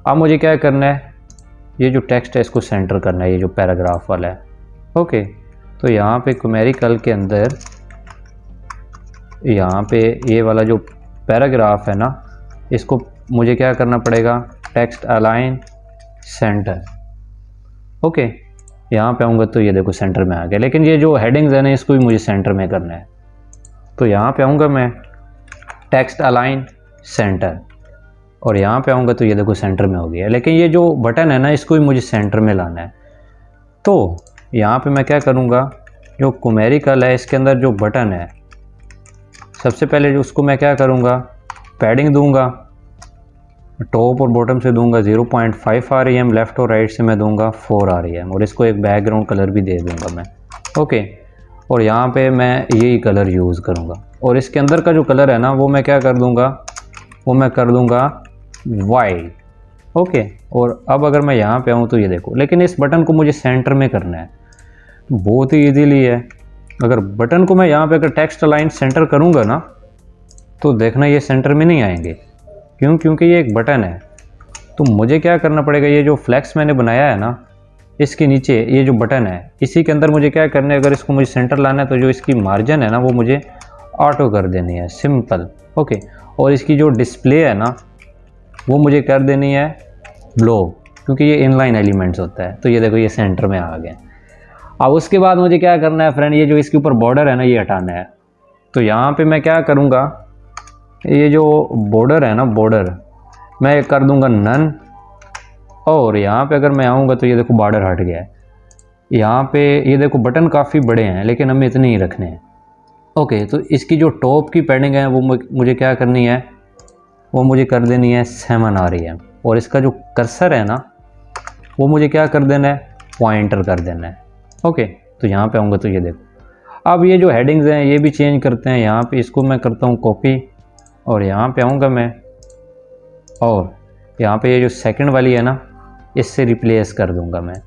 अब मुझे क्या करना है, ये जो टेक्स्ट है इसको सेंटर करना है, ये जो पैराग्राफ वाला है। ओके, तो यहाँ पे न्यूमेरिकल के अंदर यहाँ पे ये वाला जो पैराग्राफ है ना, इसको मुझे क्या करना पड़ेगा, टेक्स्ट अलाइन सेंटर। ओके, यहाँ पे आऊँगा तो ये देखो सेंटर में आ गया, लेकिन ये जो हेडिंग्स है ना, इसको भी मुझे सेंटर में करना है। तो यहाँ पे आऊँगा मैं, टेक्स्ट अलाइन सेंटर, और यहाँ पे आऊँगा तो ये देखो सेंटर में हो गया, लेकिन ये जो बटन है ना, इसको भी मुझे सेंटर में लाना है। तो यहाँ पे मैं क्या करूँगा, जो न्यूमेरिकल है इसके अंदर जो बटन है, सबसे पहले जो उसको मैं क्या करूँगा, पैडिंग दूँगा, टॉप और बॉटम से दूंगा 0.5 REM, लेफ़्ट और राइट से मैं दूंगा 4 REM, और इसको एक बैकग्राउंड कलर भी दे दूंगा मैं। ओके, और यहाँ पे मैं यही कलर यूज़ करूँगा, और इसके अंदर का जो कलर है ना, वो मैं क्या कर दूँगा, वो मैं कर दूँगा वाइट। ओके, और अब अगर मैं यहाँ पे आऊँ तो ये देखो, लेकिन इस बटन को मुझे सेंटर में करना है, तो बहुत ही ईजीली है। अगर बटन को मैं यहाँ पे अगर टेक्स्ट अलाइन सेंटर करूँगा ना, तो देखना ये सेंटर में नहीं आएंगे। क्यों, क्योंकि ये एक बटन है। तो मुझे क्या करना पड़ेगा, ये जो फ्लैक्स मैंने बनाया है ना, इसके नीचे ये जो बटन है, इसी के अंदर मुझे क्या करना है, अगर इसको मुझे सेंटर लाना है तो जो इसकी मार्जिन है ना, वो मुझे ऑटो कर देनी है, सिंपल। ओके, और इसकी जो डिस्प्ले है ना, वो मुझे कर देनी है ब्लो, क्योंकि ये इनलाइन एलिमेंट्स होता है। तो ये देखो ये सेंटर में आ गए। अब उसके बाद मुझे क्या करना है फ्रेंड, ये जो इसके ऊपर बॉर्डर है ना, ये हटाना है। तो यहाँ पे मैं क्या करूँगा, ये जो बॉर्डर है ना, बॉर्डर मैं कर दूँगा नन, और यहाँ पे अगर मैं आऊँगा तो ये देखो बॉर्डर हट गया है। यहाँ पे ये देखो बटन काफ़ी बड़े हैं, लेकिन हमें इतने ही रखने हैं। ओके, तो इसकी जो टॉप की पैडिंग है वो मुझे क्या करनी है, वो मुझे कर देनी है 7 REM, और इसका जो कर्सर है ना, वो मुझे क्या कर देना है, पॉइंटर कर देना है। ओके, तो यहाँ पे आऊँगा तो ये देखो अब ये जो हेडिंग्स हैं ये भी चेंज करते हैं। यहाँ पे इसको मैं करता हूँ कॉपी और यहाँ पे आऊँगा मैं और यहाँ पे ये जो सेकंड वाली है ना इससे रिप्लेस कर दूँगा मैं।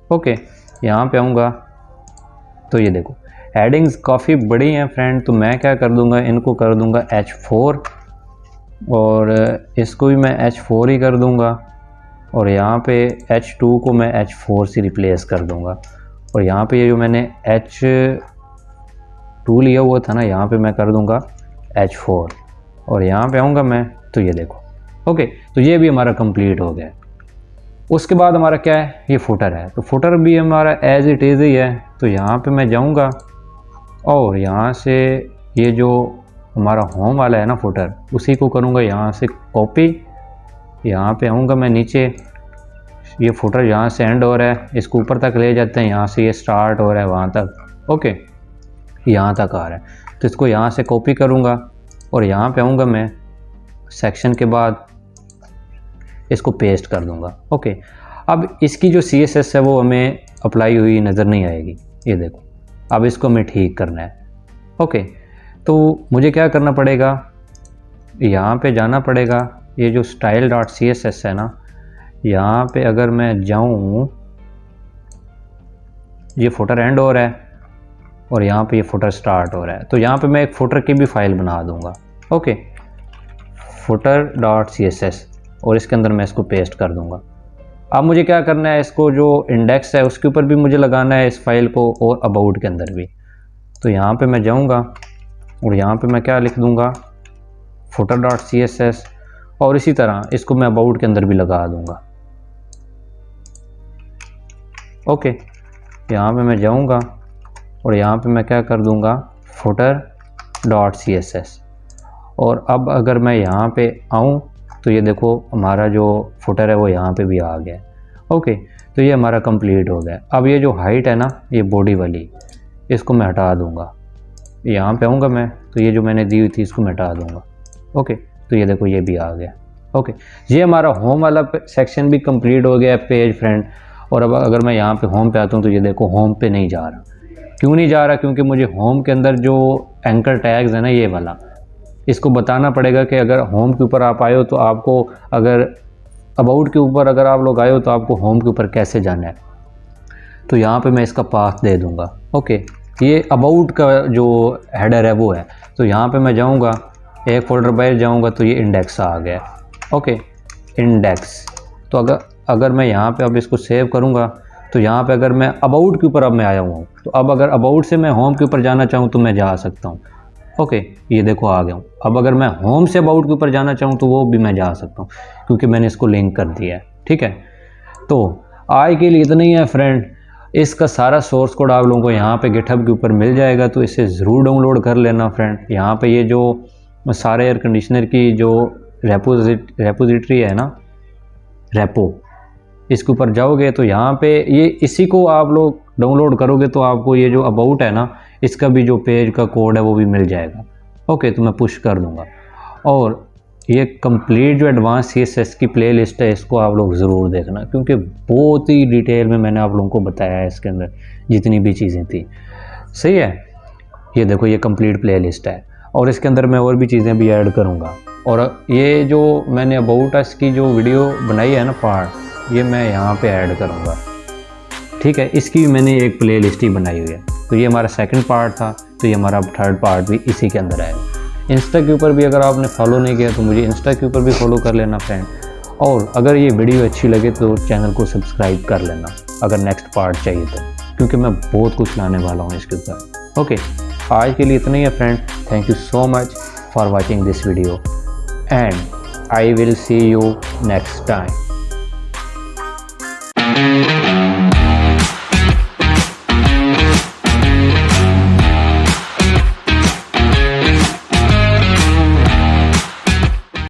ओके, यहाँ पे आऊँगा तो ये देखो हेडिंग्स काफ़ी बड़ी हैं फ्रेंड, तो मैं क्या कर दूँगा, इनको कर दूँगा H4 और इसको भी मैं H4 ही कर दूँगा और यहाँ पे H2 को मैं H4 से रिप्लेस कर दूँगा और यहाँ पे ये जो मैंने H2 लिया हुआ था ना यहाँ पे मैं कर दूँगा H4 और यहाँ पे आऊँगा मैं तो ये देखो। ओके, तो ये भी हमारा कंप्लीट हो गया। उसके बाद हमारा क्या है, ये फुटर है, तो फुटर भी हमारा एज इट इज़ ही है। तो यहाँ पे मैं जाऊँगा और यहाँ से ये जो हमारा होम वाला है ना फुटर, उसी को करूँगा यहाँ से कॉपी। यहाँ पे आऊँगा मैं नीचे, ये फुटर यहाँ से एंड हो रहा है, इसको ऊपर तक ले जाते हैं, यहाँ से ये स्टार्ट हो रहा है वहाँ तक। ओके, यहाँ तक आ रहा है, तो इसको यहाँ से कॉपी करूँगा और यहाँ पे आऊँगा मैं सेक्शन के बाद इसको पेस्ट कर दूँगा। ओके, अब इसकी जो CSS है वो हमें अप्लाई हुई नज़र नहीं आएगी, ये देखो। अब इसको हमें ठीक करना है। ओके, तो मुझे क्या करना पड़ेगा, यहाँ पे जाना पड़ेगा, ये जो style.css है ना यहाँ पे अगर मैं जाऊँ, ये फुटर एंड हो रहा है और यहाँ पे ये फुटर स्टार्ट हो रहा है, तो यहाँ पे मैं एक फुटर की भी फाइल बना दूँगा। ओके, footer.css और इसके अंदर मैं इसको पेस्ट कर दूँगा। अब मुझे क्या करना है, इसको जो इंडेक्स है उसके ऊपर भी मुझे लगाना है इस फाइल को और अबाउट के अंदर भी। तो यहाँ पे मैं जाऊँगा और यहाँ पे मैं क्या लिख दूँगा, footer.css और इसी तरह इसको मैं अबाउट के अंदर भी लगा दूँगा। ओके, यहाँ पे मैं जाऊँगा और यहाँ पे मैं क्या कर दूँगा, footer.css और अब अगर मैं यहाँ पे आऊँ तो ये देखो हमारा जो फुटर है वो यहाँ पे भी आ गया। ओके, तो ये हमारा कंप्लीट हो गया। अब ये जो हाइट है ना, ये बॉडी वाली, इसको मैं हटा दूँगा। यहाँ पे आऊँगा मैं तो ये जो मैंने दी हुई थी इसको मैं हटा दूँगा। ओके, तो ये देखो ये भी आ गया। ओके, ये हमारा होम वाला सेक्शन भी कंप्लीट हो गया पेज फ्रेंड। और अब अगर मैं यहाँ पे होम पे आता हूँ तो ये देखो होम पे नहीं जा रहा। क्यों नहीं जा रहा, क्योंकि मुझे होम के अंदर जो एंकर टैग्स है ना ये वाला, इसको बताना पड़ेगा कि अगर होम के ऊपर आप आए हो तो आपको, अगर अबाउट के ऊपर अगर आप लोग आए हो तो आपको होम के ऊपर कैसे जाना है। तो यहाँ पे मैं इसका पाथ दे दूँगा। ओके, ये अबाउट का जो हेडर है वो है, तो यहाँ पे मैं जाऊँगा, एक फोल्डर बाहर जाऊँगा तो ये इंडेक्स आ गया। Okay, index. तो अगर मैं यहाँ पे अब इसको सेव करूँगा तो यहाँ पे अगर मैं अबाउट के ऊपर अब मैं आया हुआ हूँ, तो अब अगर अबाउट से मैं होम के ऊपर जाना चाहूँ तो मैं जा सकता हूँ। ओके, ये देखो आ गया हूँ। अब अगर मैं होम से अबाउट के ऊपर जाना चाहूँ तो वो भी मैं जा सकता हूँ क्योंकि मैंने इसको लिंक कर दिया है। ठीक है, तो आज के लिए इतना ही है फ्रेंड। इसका सारा सोर्स कोड आप लोगों को यहाँ पे गिटहब के ऊपर मिल जाएगा, तो इसे ज़रूर डाउनलोड कर लेना फ्रेंड। यहाँ पे ये जो सारे एयर कंडीशनर की जो रेपोजिटरी है ना, रेपो, इसके ऊपर जाओगे तो यहाँ पे ये इसी को आप लोग डाउनलोड करोगे तो आपको ये जो अबाउट है ना इसका भी जो पेज का कोड है वो भी मिल जाएगा। ओके, तो मैं पुश कर दूँगा और ये कंप्लीट जो एडवांस CSS की प्लेलिस्ट है इसको आप लोग ज़रूर देखना क्योंकि बहुत ही डिटेल में मैंने आप लोगों को बताया है इसके अंदर जितनी भी चीज़ें थी। सही है, ये देखो ये कंप्लीट प्लेलिस्ट है और इसके अंदर मैं और भी चीज़ें भी ऐड करूँगा। और ये जो मैंने अबाउट अस की जो वीडियो बनाई है ना पार्ट, ये मैं यहाँ पे ऐड करूँगा। ठीक है, इसकी भी मैंने एक प्लेलिस्ट ही बनाई हुई है। तो ये हमारा सेकंड पार्ट था, तो ये हमारा थर्ड पार्ट भी इसी के अंदर आएगा। इंस्टा के ऊपर भी अगर आपने फॉलो नहीं किया तो मुझे इंस्टा के ऊपर भी फॉलो कर लेना फ्रेंड। और अगर ये वीडियो अच्छी लगे तो चैनल को सब्सक्राइब कर लेना अगर नेक्स्ट पार्ट चाहिए तो, क्योंकि मैं बहुत कुछ लाने वाला हूँ इसके ऊपर। ओके, आज के लिए इतना ही है friend. Thank you so much for watching this video and I will see you next time.